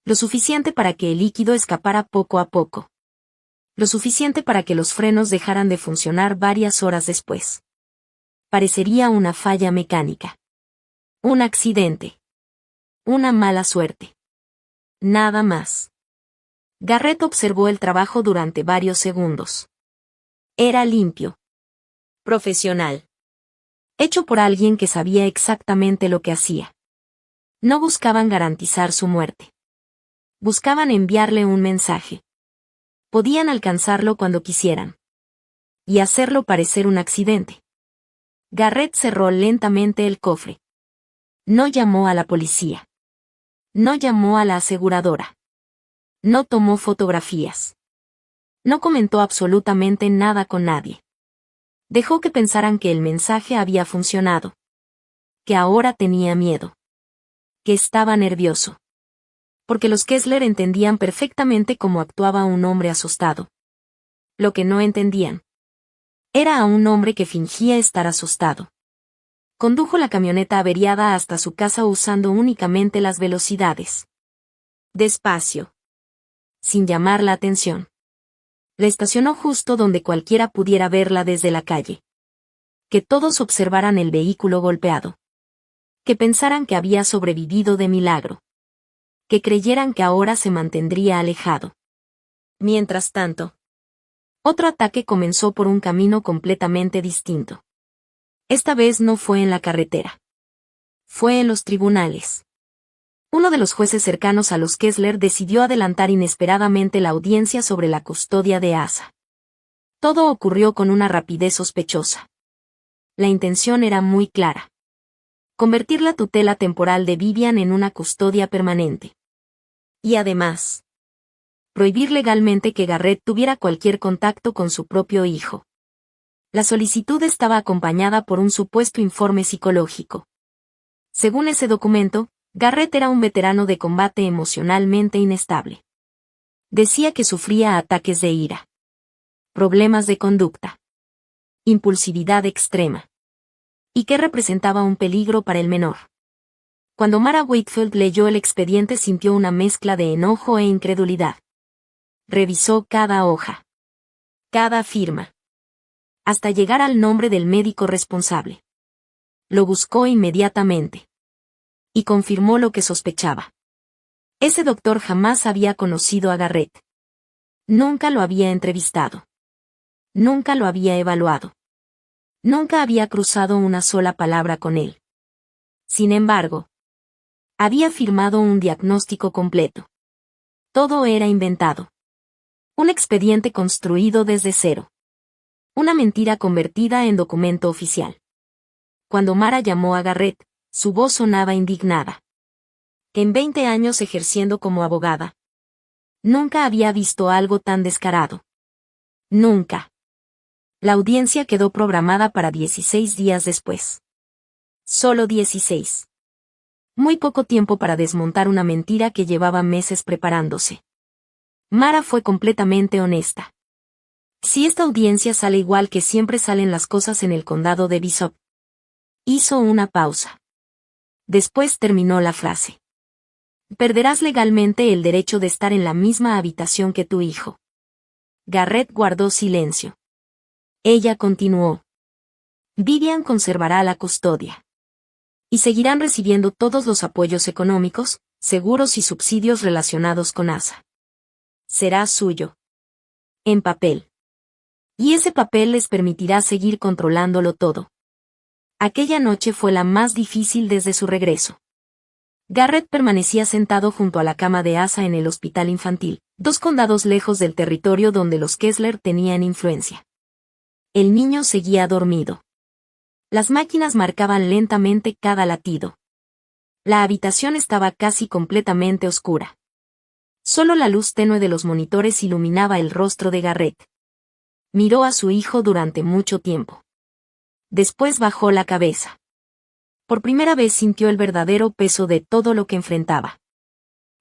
Lo suficiente para que el líquido escapara poco a poco. Lo suficiente para que los frenos dejaran de funcionar varias horas después. Parecería una falla mecánica. Un accidente. Una mala suerte. Nada más. Garrett observó el trabajo durante varios segundos. Era limpio. Profesional. Hecho por alguien que sabía exactamente lo que hacía. No buscaban garantizar su muerte. Buscaban enviarle un mensaje. Podían alcanzarlo cuando quisieran. Y hacerlo parecer un accidente. Garrett cerró lentamente el cofre. No llamó a la policía. No llamó a la aseguradora. No tomó fotografías. No comentó absolutamente nada con nadie. Dejó que pensaran que el mensaje había funcionado. Que ahora tenía miedo. Que estaba nervioso. Porque los Kessler entendían perfectamente cómo actuaba un hombre asustado. Lo que no entendían era a un hombre que fingía estar asustado. Condujo la camioneta averiada hasta su casa usando únicamente las velocidades. Despacio. Sin llamar la atención. La estacionó justo donde cualquiera pudiera verla desde la calle. Que todos observaran el vehículo golpeado. Que pensaran que había sobrevivido de milagro. Que creyeran que ahora se mantendría alejado. Mientras tanto, otro ataque comenzó por un camino completamente distinto. Esta vez no fue en la carretera. Fue en los tribunales. Uno de los jueces cercanos a los Kessler decidió adelantar inesperadamente la audiencia sobre la custodia de Asa. Todo ocurrió con una rapidez sospechosa. La intención era muy clara. Convertir la tutela temporal de Vivian en una custodia permanente. Y además, prohibir legalmente que Garrett tuviera cualquier contacto con su propio hijo. La solicitud estaba acompañada por un supuesto informe psicológico. Según ese documento, Garrett era un veterano de combate emocionalmente inestable. Decía que sufría ataques de ira, problemas de conducta, impulsividad extrema, y que representaba un peligro para el menor. Cuando Mara Wakefield leyó el expediente sintió una mezcla de enojo e incredulidad. Revisó cada hoja, cada firma, hasta llegar al nombre del médico responsable. Lo buscó inmediatamente. Y confirmó lo que sospechaba. Ese doctor jamás había conocido a Garrett. Nunca lo había entrevistado. Nunca lo había evaluado. Nunca había cruzado una sola palabra con él. Sin embargo, había firmado un diagnóstico completo. Todo era inventado. Un expediente construido desde cero. Una mentira convertida en documento oficial. Cuando Mara llamó a Garrett, su voz sonaba indignada. En 20 años ejerciendo como abogada, nunca había visto algo tan descarado. Nunca. La audiencia quedó programada para 16 días después. Solo 16. Muy poco tiempo para desmontar una mentira que llevaba meses preparándose. Mara fue completamente honesta. Si esta audiencia sale igual que siempre salen las cosas en el condado de Bishop. Hizo una pausa. Después terminó la frase. Perderás legalmente el derecho de estar en la misma habitación que tu hijo. Garrett guardó silencio. Ella continuó. Vivian conservará la custodia. Y seguirán recibiendo todos los apoyos económicos, seguros y subsidios relacionados con Asa. Será suyo. En papel. Y ese papel les permitirá seguir controlándolo todo. Aquella noche fue la más difícil desde su regreso. Garrett permanecía sentado junto a la cama de Asa en el hospital infantil, 2 condados lejos del territorio donde los Kessler tenían influencia. El niño seguía dormido. Las máquinas marcaban lentamente cada latido. La habitación estaba casi completamente oscura. Solo la luz tenue de los monitores iluminaba el rostro de Garrett. Miró a su hijo durante mucho tiempo. Después bajó la cabeza. Por primera vez sintió el verdadero peso de todo lo que enfrentaba.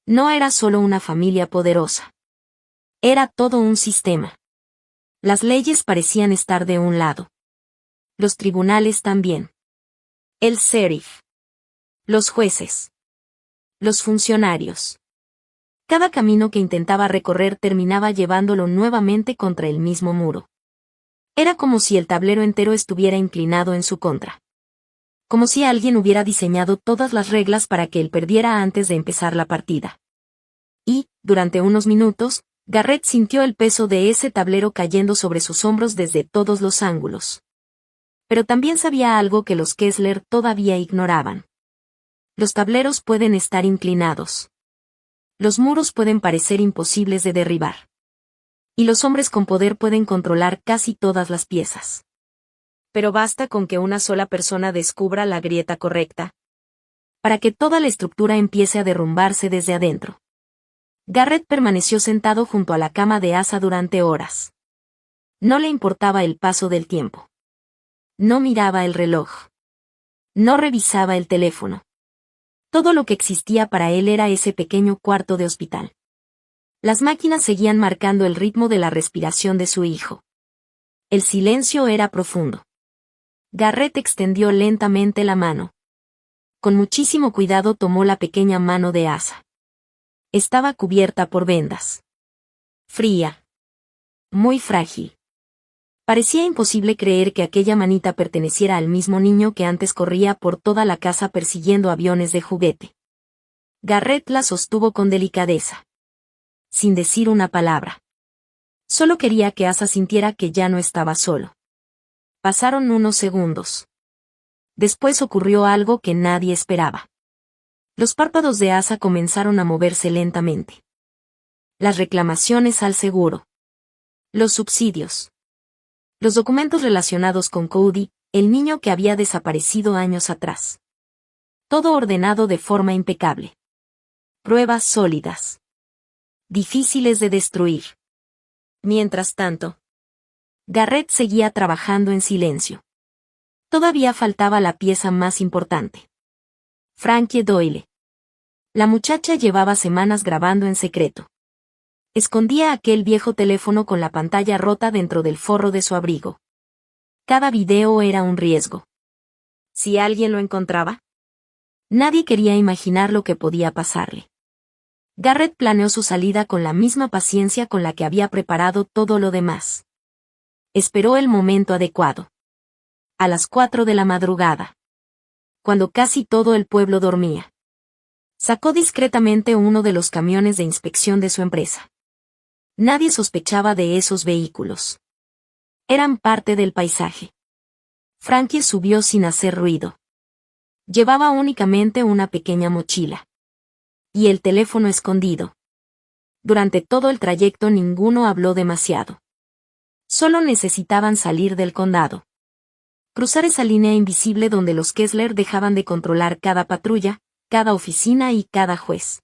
No era solo una familia poderosa. Era todo un sistema. Las leyes parecían estar de un lado. Los tribunales también. El sheriff. Los jueces. Los funcionarios. Cada camino que intentaba recorrer terminaba llevándolo nuevamente contra el mismo muro. Era como si el tablero entero estuviera inclinado en su contra. Como si alguien hubiera diseñado todas las reglas para que él perdiera antes de empezar la partida. Y, durante unos minutos, Garrett sintió el peso de ese tablero cayendo sobre sus hombros desde todos los ángulos. Pero también sabía algo que los Kessler todavía ignoraban. Los tableros pueden estar inclinados. Los muros pueden parecer imposibles de derribar. Y los hombres con poder pueden controlar casi todas las piezas. Pero basta con que una sola persona descubra la grieta correcta, para que toda la estructura empiece a derrumbarse desde adentro. Garrett permaneció sentado junto a la cama de Asa durante horas. No le importaba el paso del tiempo. No miraba el reloj. No revisaba el teléfono. Todo lo que existía para él era ese pequeño cuarto de hospital. Las máquinas seguían marcando el ritmo de la respiración de su hijo. El silencio era profundo. Garrett extendió lentamente la mano. Con muchísimo cuidado tomó la pequeña mano de Asa. Estaba cubierta por vendas. Fría. muy frágil. Parecía imposible creer que aquella manita perteneciera al mismo niño que antes corría por toda la casa persiguiendo aviones de juguete. Garrett la sostuvo con delicadeza. Sin decir una palabra. Solo quería que Asa sintiera que ya no estaba solo. Pasaron unos segundos. Después ocurrió algo que nadie esperaba. Los párpados de Asa comenzaron a moverse lentamente. Las reclamaciones al seguro. Los subsidios. Los documentos relacionados con Cody, el niño que había desaparecido años atrás. Todo ordenado de forma impecable. Pruebas sólidas. Difíciles de destruir. Mientras tanto, Garrett seguía trabajando en silencio. Todavía faltaba la pieza más importante. Frankie Doyle. La muchacha llevaba semanas grabando en secreto. Escondía aquel viejo teléfono con la pantalla rota dentro del forro de su abrigo. Cada video era un riesgo. ¿Si alguien lo encontraba? Nadie quería imaginar lo que podía pasarle. Garrett planeó su salida con la misma paciencia con la que había preparado todo lo demás. Esperó el momento adecuado. A las 4 de la madrugada. Cuando casi todo el pueblo dormía. Sacó discretamente uno de los camiones de inspección de su empresa. Nadie sospechaba de esos vehículos. Eran parte del paisaje. Frankie subió sin hacer ruido. Llevaba únicamente una pequeña mochila. Y el teléfono escondido. Durante todo el trayecto ninguno habló demasiado. Solo necesitaban salir del condado. Cruzar esa línea invisible donde los Kessler dejaban de controlar cada patrulla, cada oficina y cada juez.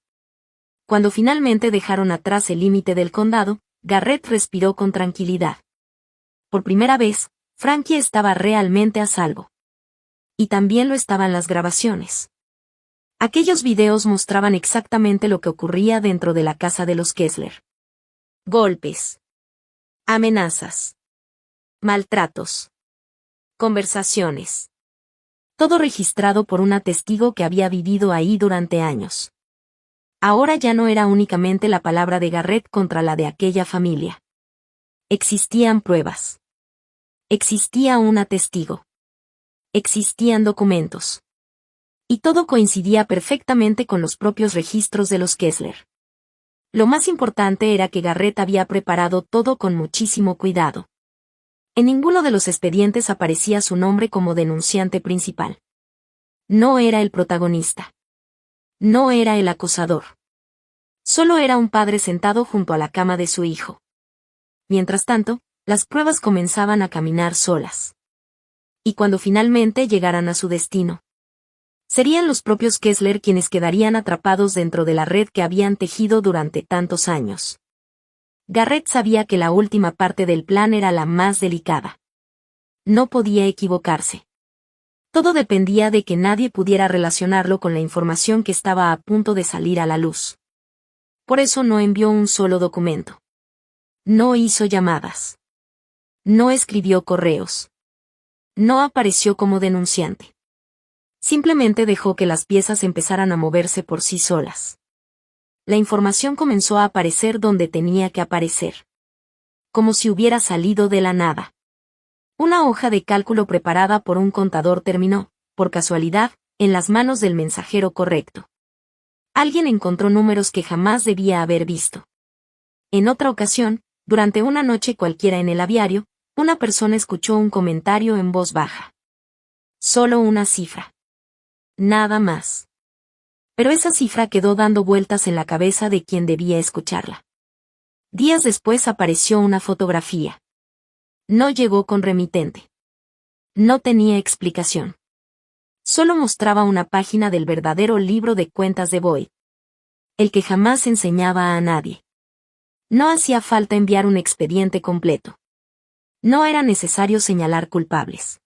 Cuando finalmente dejaron atrás el límite del condado, Garrett respiró con tranquilidad. Por primera vez, Frankie estaba realmente a salvo. Y también lo estaban las grabaciones. Aquellos videos mostraban exactamente lo que ocurría dentro de la casa de los Kessler. Golpes. Amenazas. Maltratos. Conversaciones. Todo registrado por una testigo que había vivido ahí durante años. Ahora ya no era únicamente la palabra de Garrett contra la de aquella familia. Existían pruebas. Existía una testigo. Existían documentos. Y todo coincidía perfectamente con los propios registros de los Kessler. Lo más importante era que Garrett había preparado todo con muchísimo cuidado. En ninguno de los expedientes aparecía su nombre como denunciante principal. No era el protagonista. No era el acosador. Solo era un padre sentado junto a la cama de su hijo. Mientras tanto, las pruebas comenzaban a caminar solas. Y cuando finalmente llegaran a su destino, serían los propios Kessler quienes quedarían atrapados dentro de la red que habían tejido durante tantos años. Garrett sabía que la última parte del plan era la más delicada. No podía equivocarse. Todo dependía de que nadie pudiera relacionarlo con la información que estaba a punto de salir a la luz. Por eso no envió un solo documento. No hizo llamadas. No escribió correos. No apareció como denunciante. Simplemente dejó que las piezas empezaran a moverse por sí solas. La información comenzó a aparecer donde tenía que aparecer. Como si hubiera salido de la nada. Una hoja de cálculo preparada por un contador terminó, por casualidad, en las manos del mensajero correcto. Alguien encontró números que jamás debía haber visto. En otra ocasión, durante una noche cualquiera en el aviario, una persona escuchó un comentario en voz baja. Solo una cifra. Nada más. Pero esa cifra quedó dando vueltas en la cabeza de quien debía escucharla. Días después apareció una fotografía. No llegó con remitente. No tenía explicación. Solo mostraba una página del verdadero libro de cuentas de Boyd. El que jamás enseñaba a nadie. No hacía falta enviar un expediente completo. No era necesario señalar culpables.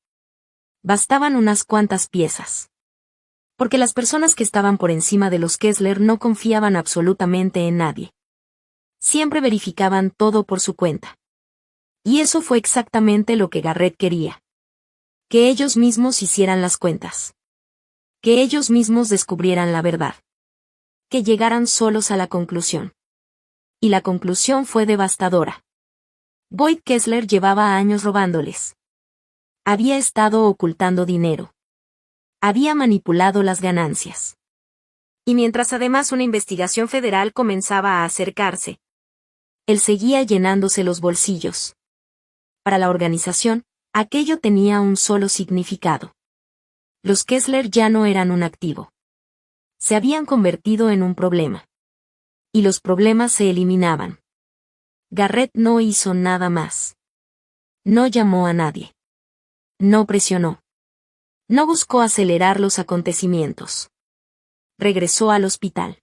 Bastaban unas cuantas piezas. Porque las personas que estaban por encima de los Kessler no confiaban absolutamente en nadie. Siempre verificaban todo por su cuenta. Y eso fue exactamente lo que Garrett quería. Que ellos mismos hicieran las cuentas. Que ellos mismos descubrieran la verdad. Que llegaran solos a la conclusión. Y la conclusión fue devastadora. Boyd Kessler llevaba años robándoles. Había estado ocultando dinero. Había manipulado las ganancias. Y mientras además una investigación federal comenzaba a acercarse, él seguía llenándose los bolsillos. Para la organización, aquello tenía un solo significado. Los Kessler ya no eran un activo. Se habían convertido en un problema. Y los problemas se eliminaban. Garrett no hizo nada más. No llamó a nadie. No presionó. No buscó acelerar los acontecimientos. Regresó al hospital.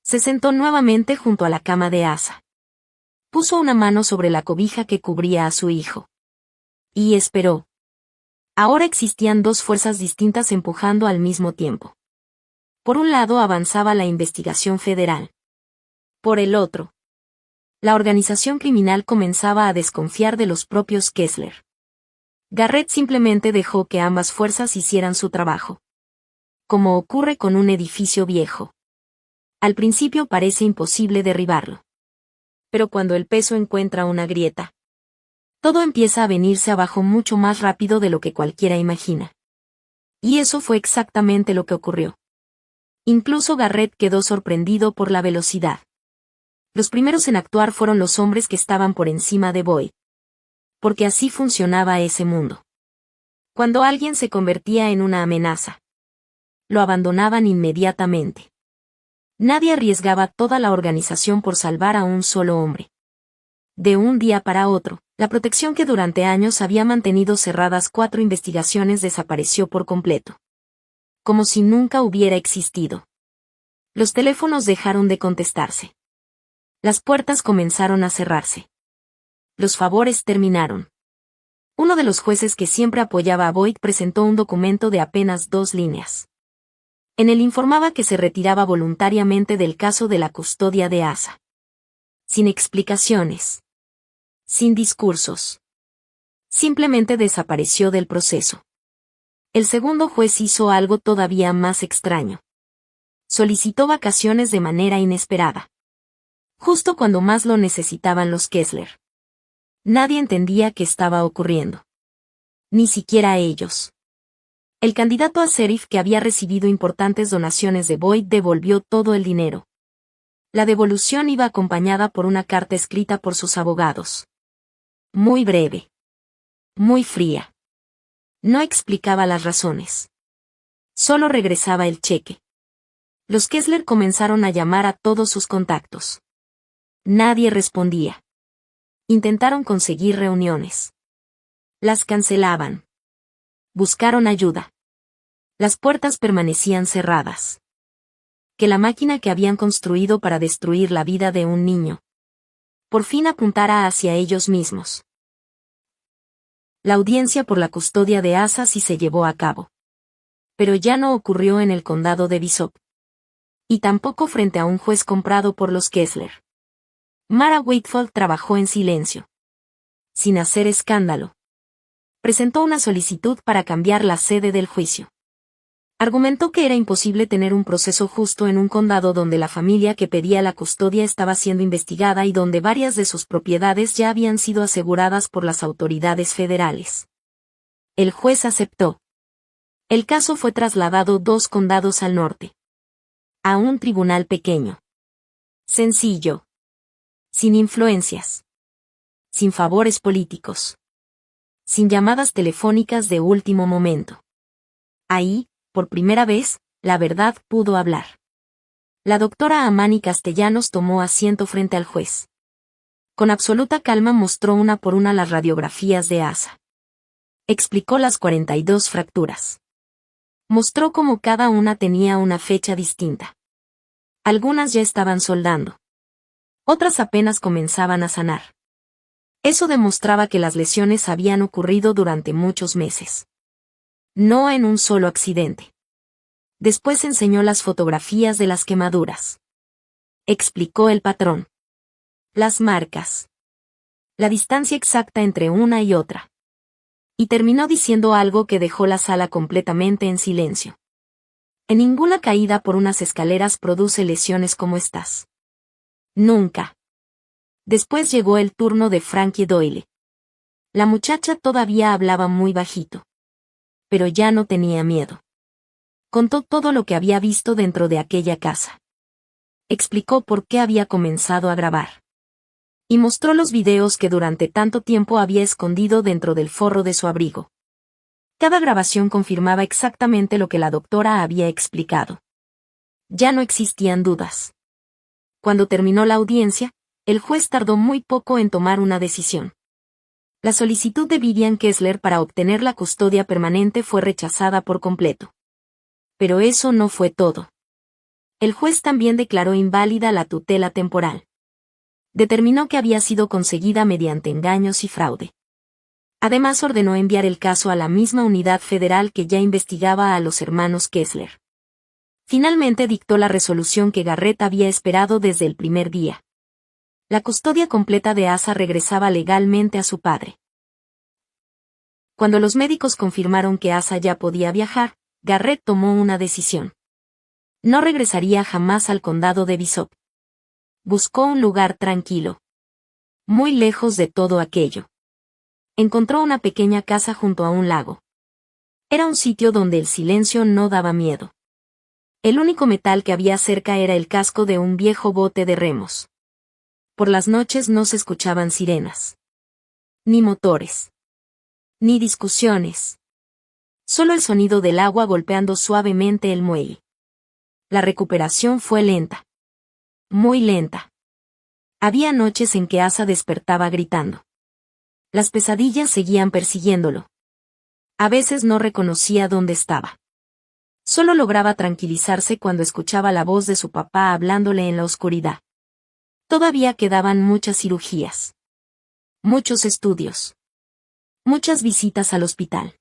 Se sentó nuevamente junto a la cama de Asa. Puso una mano sobre la cobija que cubría a su hijo. Y esperó. Ahora existían dos fuerzas distintas empujando al mismo tiempo. Por un lado avanzaba la investigación federal. Por el otro, la organización criminal comenzaba a desconfiar de los propios Kessler. Garrett simplemente dejó que ambas fuerzas hicieran su trabajo. Como ocurre con un edificio viejo. Al principio parece imposible derribarlo. Pero cuando el peso encuentra una grieta, todo empieza a venirse abajo mucho más rápido de lo que cualquiera imagina. Y eso fue exactamente lo que ocurrió. Incluso Garrett quedó sorprendido por la velocidad. Los primeros en actuar fueron los hombres que estaban por encima de Boyd. Porque así funcionaba ese mundo. Cuando alguien se convertía en una amenaza, lo abandonaban inmediatamente. Nadie arriesgaba toda la organización por salvar a un solo hombre. De un día para otro, la protección que durante años había mantenido cerradas 4 investigaciones desapareció por completo. Como si nunca hubiera existido. Los teléfonos dejaron de contestarse. Las puertas comenzaron a cerrarse. Los favores terminaron. Uno de los jueces que siempre apoyaba a Boyd presentó un documento de apenas 2 líneas. En él informaba que se retiraba voluntariamente del caso de la custodia de Asa. Sin explicaciones. Sin discursos. Simplemente desapareció del proceso. El segundo juez hizo algo todavía más extraño. Solicitó vacaciones de manera inesperada. Justo cuando más lo necesitaban los Kessler. Nadie entendía qué estaba ocurriendo. Ni siquiera ellos. El candidato a sheriff que había recibido importantes donaciones de Boyd devolvió todo el dinero. La devolución iba acompañada por una carta escrita por sus abogados. Muy breve. Muy fría. No explicaba las razones. Solo regresaba el cheque. Los Kessler comenzaron a llamar a todos sus contactos. Nadie respondía. Intentaron conseguir reuniones. Las cancelaban. Buscaron ayuda. Las puertas permanecían cerradas. Que la máquina que habían construido para destruir la vida de un niño, por fin apuntara hacia ellos mismos. La audiencia por la custodia de Asa sí se llevó a cabo. Pero ya no ocurrió en el condado de Bishop. Y tampoco frente a un juez comprado por los Kessler. Mara Whitfield trabajó en silencio. Sin hacer escándalo. Presentó una solicitud para cambiar la sede del juicio. Argumentó que era imposible tener un proceso justo en un condado donde la familia que pedía la custodia estaba siendo investigada y donde varias de sus propiedades ya habían sido aseguradas por las autoridades federales. El juez aceptó. El caso fue trasladado 2 condados al norte. A un tribunal pequeño. Sencillo. Sin influencias. Sin favores políticos. Sin llamadas telefónicas de último momento. Ahí, por primera vez, la verdad pudo hablar. La doctora Amani Castellanos tomó asiento frente al juez. Con absoluta calma mostró una por una las radiografías de Asa. Explicó las 42 fracturas. Mostró cómo cada una tenía una fecha distinta. Algunas ya estaban soldando. Otras apenas comenzaban a sanar. Eso demostraba que las lesiones habían ocurrido durante muchos meses. No en un solo accidente. Después enseñó las fotografías de las quemaduras. Explicó el patrón. Las marcas. La distancia exacta entre una y otra. Y terminó diciendo algo que dejó la sala completamente en silencio. En ninguna caída por unas escaleras produce lesiones como estas. Nunca. Después llegó el turno de Frankie Doyle. La muchacha todavía hablaba muy bajito. Pero ya no tenía miedo. Contó todo lo que había visto dentro de aquella casa. Explicó por qué había comenzado a grabar. Y mostró los videos que durante tanto tiempo había escondido dentro del forro de su abrigo. Cada grabación confirmaba exactamente lo que la doctora había explicado. Ya no existían dudas. Cuando terminó la audiencia, el juez tardó muy poco en tomar una decisión. La solicitud de Vivian Kessler para obtener la custodia permanente fue rechazada por completo. Pero eso no fue todo. El juez también declaró inválida la tutela temporal. Determinó que había sido conseguida mediante engaños y fraude. Además ordenó enviar el caso a la misma unidad federal que ya investigaba a los hermanos Kessler. Finalmente dictó la resolución que Garrett había esperado desde el primer día. La custodia completa de Asa regresaba legalmente a su padre. Cuando los médicos confirmaron que Asa ya podía viajar, Garrett tomó una decisión. No regresaría jamás al condado de Bishop. Buscó un lugar tranquilo. Muy lejos de todo aquello. Encontró una pequeña casa junto a un lago. Era un sitio donde el silencio no daba miedo. El único metal que había cerca era el casco de un viejo bote de remos. Por las noches no se escuchaban sirenas. Ni motores. Ni discusiones. Solo el sonido del agua golpeando suavemente el muelle. La recuperación fue lenta. Muy lenta. Había noches en que Asa despertaba gritando. Las pesadillas seguían persiguiéndolo. A veces no reconocía dónde estaba. Solo lograba tranquilizarse cuando escuchaba la voz de su papá hablándole en la oscuridad. Todavía quedaban muchas cirugías. Muchos estudios. Muchas visitas al hospital.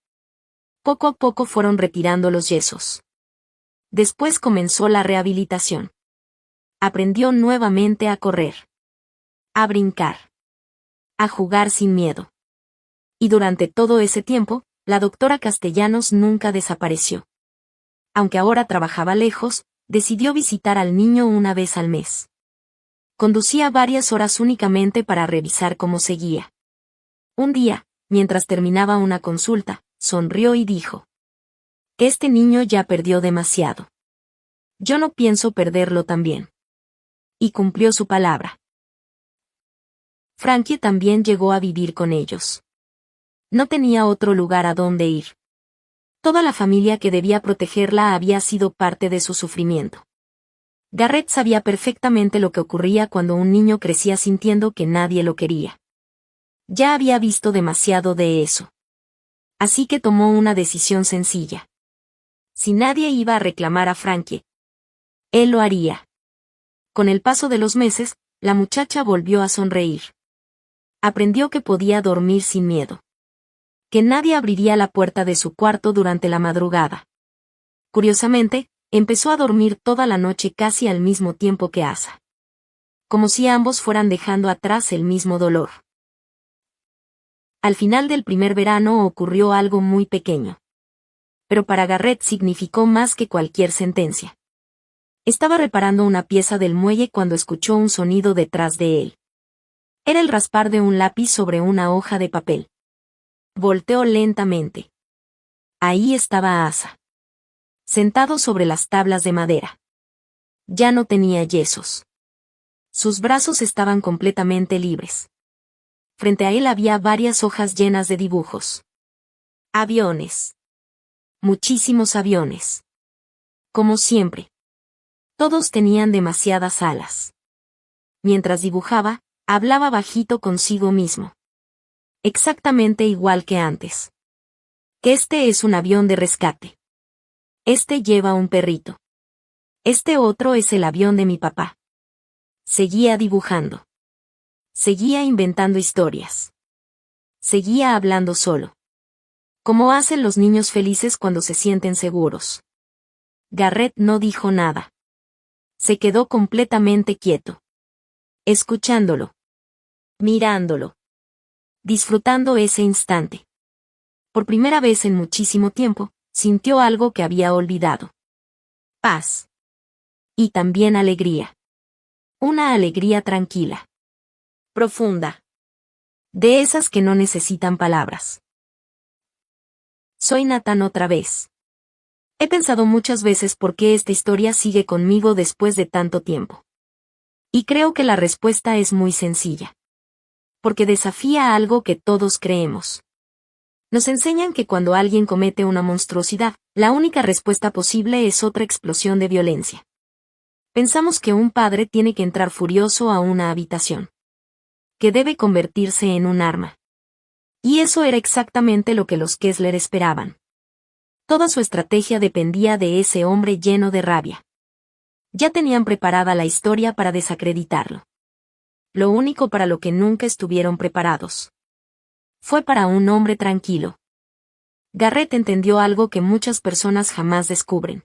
Poco a poco fueron retirando los yesos. Después comenzó la rehabilitación. Aprendió nuevamente a correr. A brincar. A jugar sin miedo. Y durante todo ese tiempo, la doctora Castellanos nunca desapareció. Aunque ahora trabajaba lejos, decidió visitar al niño una vez al mes. Conducía varias horas únicamente para revisar cómo seguía. Un día, mientras terminaba una consulta, sonrió y dijo: "Este niño ya perdió demasiado. Yo no pienso perderlo también". Y cumplió su palabra. Frankie también llegó a vivir con ellos. No tenía otro lugar a donde ir. Toda la familia que debía protegerla había sido parte de su sufrimiento. Garrett sabía perfectamente lo que ocurría cuando un niño crecía sintiendo que nadie lo quería. Ya había visto demasiado de eso. Así que tomó una decisión sencilla. Si nadie iba a reclamar a Frankie, él lo haría. Con el paso de los meses, la muchacha volvió a sonreír. Aprendió que podía dormir sin miedo. Que nadie abriría la puerta de su cuarto durante la madrugada. Curiosamente, empezó a dormir toda la noche casi al mismo tiempo que Asa. Como si ambos fueran dejando atrás el mismo dolor. Al final del primer verano ocurrió algo muy pequeño. Pero para Garrett significó más que cualquier sentencia. Estaba reparando una pieza del muelle cuando escuchó un sonido detrás de él. Era el raspar de un lápiz sobre una hoja de papel. Volteó lentamente. Ahí estaba Asa. Sentado sobre las tablas de madera. Ya no tenía yesos. Sus brazos estaban completamente libres. Frente a él había varias hojas llenas de dibujos. Aviones. Muchísimos aviones. Como siempre. Todos tenían demasiadas alas. Mientras dibujaba, hablaba bajito consigo mismo. Exactamente igual que antes. Que este es un avión de rescate. Este lleva un perrito. Este otro es el avión de mi papá. Seguía dibujando. Seguía inventando historias. Seguía hablando solo. Como hacen los niños felices cuando se sienten seguros. Garrett no dijo nada. Se quedó completamente quieto. Escuchándolo. Mirándolo. Disfrutando ese instante. Por primera vez en muchísimo tiempo, sintió algo que había olvidado. Paz. Y también alegría. Una alegría tranquila. Profunda. De esas que no necesitan palabras. Soy Nathan otra vez. He pensado muchas veces por qué esta historia sigue conmigo después de tanto tiempo. Y creo que la respuesta es muy sencilla. Porque desafía algo que todos creemos. Nos enseñan que cuando alguien comete una monstruosidad, la única respuesta posible es otra explosión de violencia. Pensamos que un padre tiene que entrar furioso a una habitación. Que debe convertirse en un arma. Y eso era exactamente lo que los Kessler esperaban. Toda su estrategia dependía de ese hombre lleno de rabia. Ya tenían preparada la historia para desacreditarlo. Lo único para lo que nunca estuvieron preparados fue para un hombre tranquilo. Garrett entendió algo que muchas personas jamás descubren.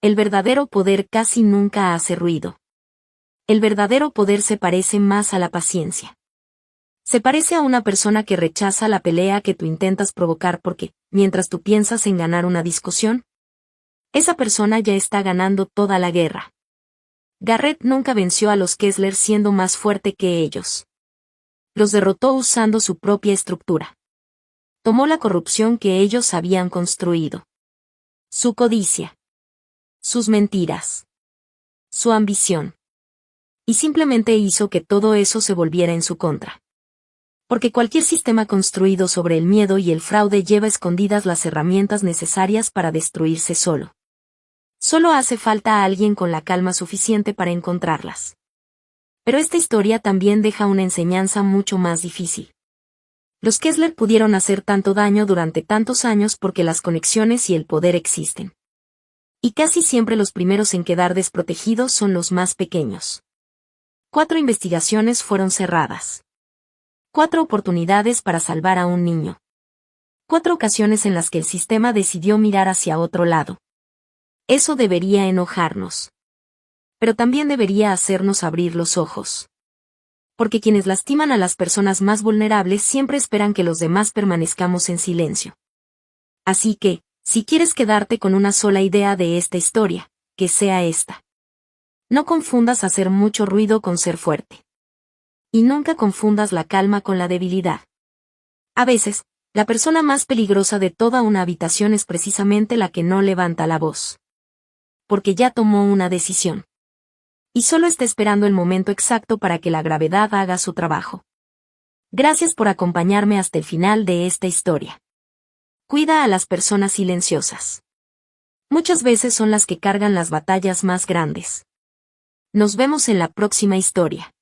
El verdadero poder casi nunca hace ruido. El verdadero poder se parece más a la paciencia. Se parece a una persona que rechaza la pelea que tú intentas provocar porque, mientras tú piensas en ganar una discusión, esa persona ya está ganando toda la guerra. Garrett nunca venció a los Kessler siendo más fuerte que ellos. Los derrotó usando su propia estructura. Tomó la corrupción que ellos habían construido. Su codicia. Sus mentiras. Su ambición. Y simplemente hizo que todo eso se volviera en su contra. Porque cualquier sistema construido sobre el miedo y el fraude lleva escondidas las herramientas necesarias para destruirse solo. Solo hace falta a alguien con la calma suficiente para encontrarlas. Pero esta historia también deja una enseñanza mucho más difícil. Los Kessler pudieron hacer tanto daño durante tantos años porque las conexiones y el poder existen. Y casi siempre los primeros en quedar desprotegidos son los más pequeños. 4 investigaciones fueron cerradas. 4 oportunidades para salvar a un niño. 4 ocasiones en las que el sistema decidió mirar hacia otro lado. Eso debería enojarnos. Pero también debería hacernos abrir los ojos. Porque quienes lastiman a las personas más vulnerables siempre esperan que los demás permanezcamos en silencio. Así que, si quieres quedarte con una sola idea de esta historia, que sea esta. No confundas hacer mucho ruido con ser fuerte. Y nunca confundas la calma con la debilidad. A veces, la persona más peligrosa de toda una habitación es precisamente la que no levanta la voz. Porque ya tomó una decisión. Y solo está esperando el momento exacto para que la gravedad haga su trabajo. Gracias por acompañarme hasta el final de esta historia. Cuida a las personas silenciosas. Muchas veces son las que cargan las batallas más grandes. Nos vemos en la próxima historia.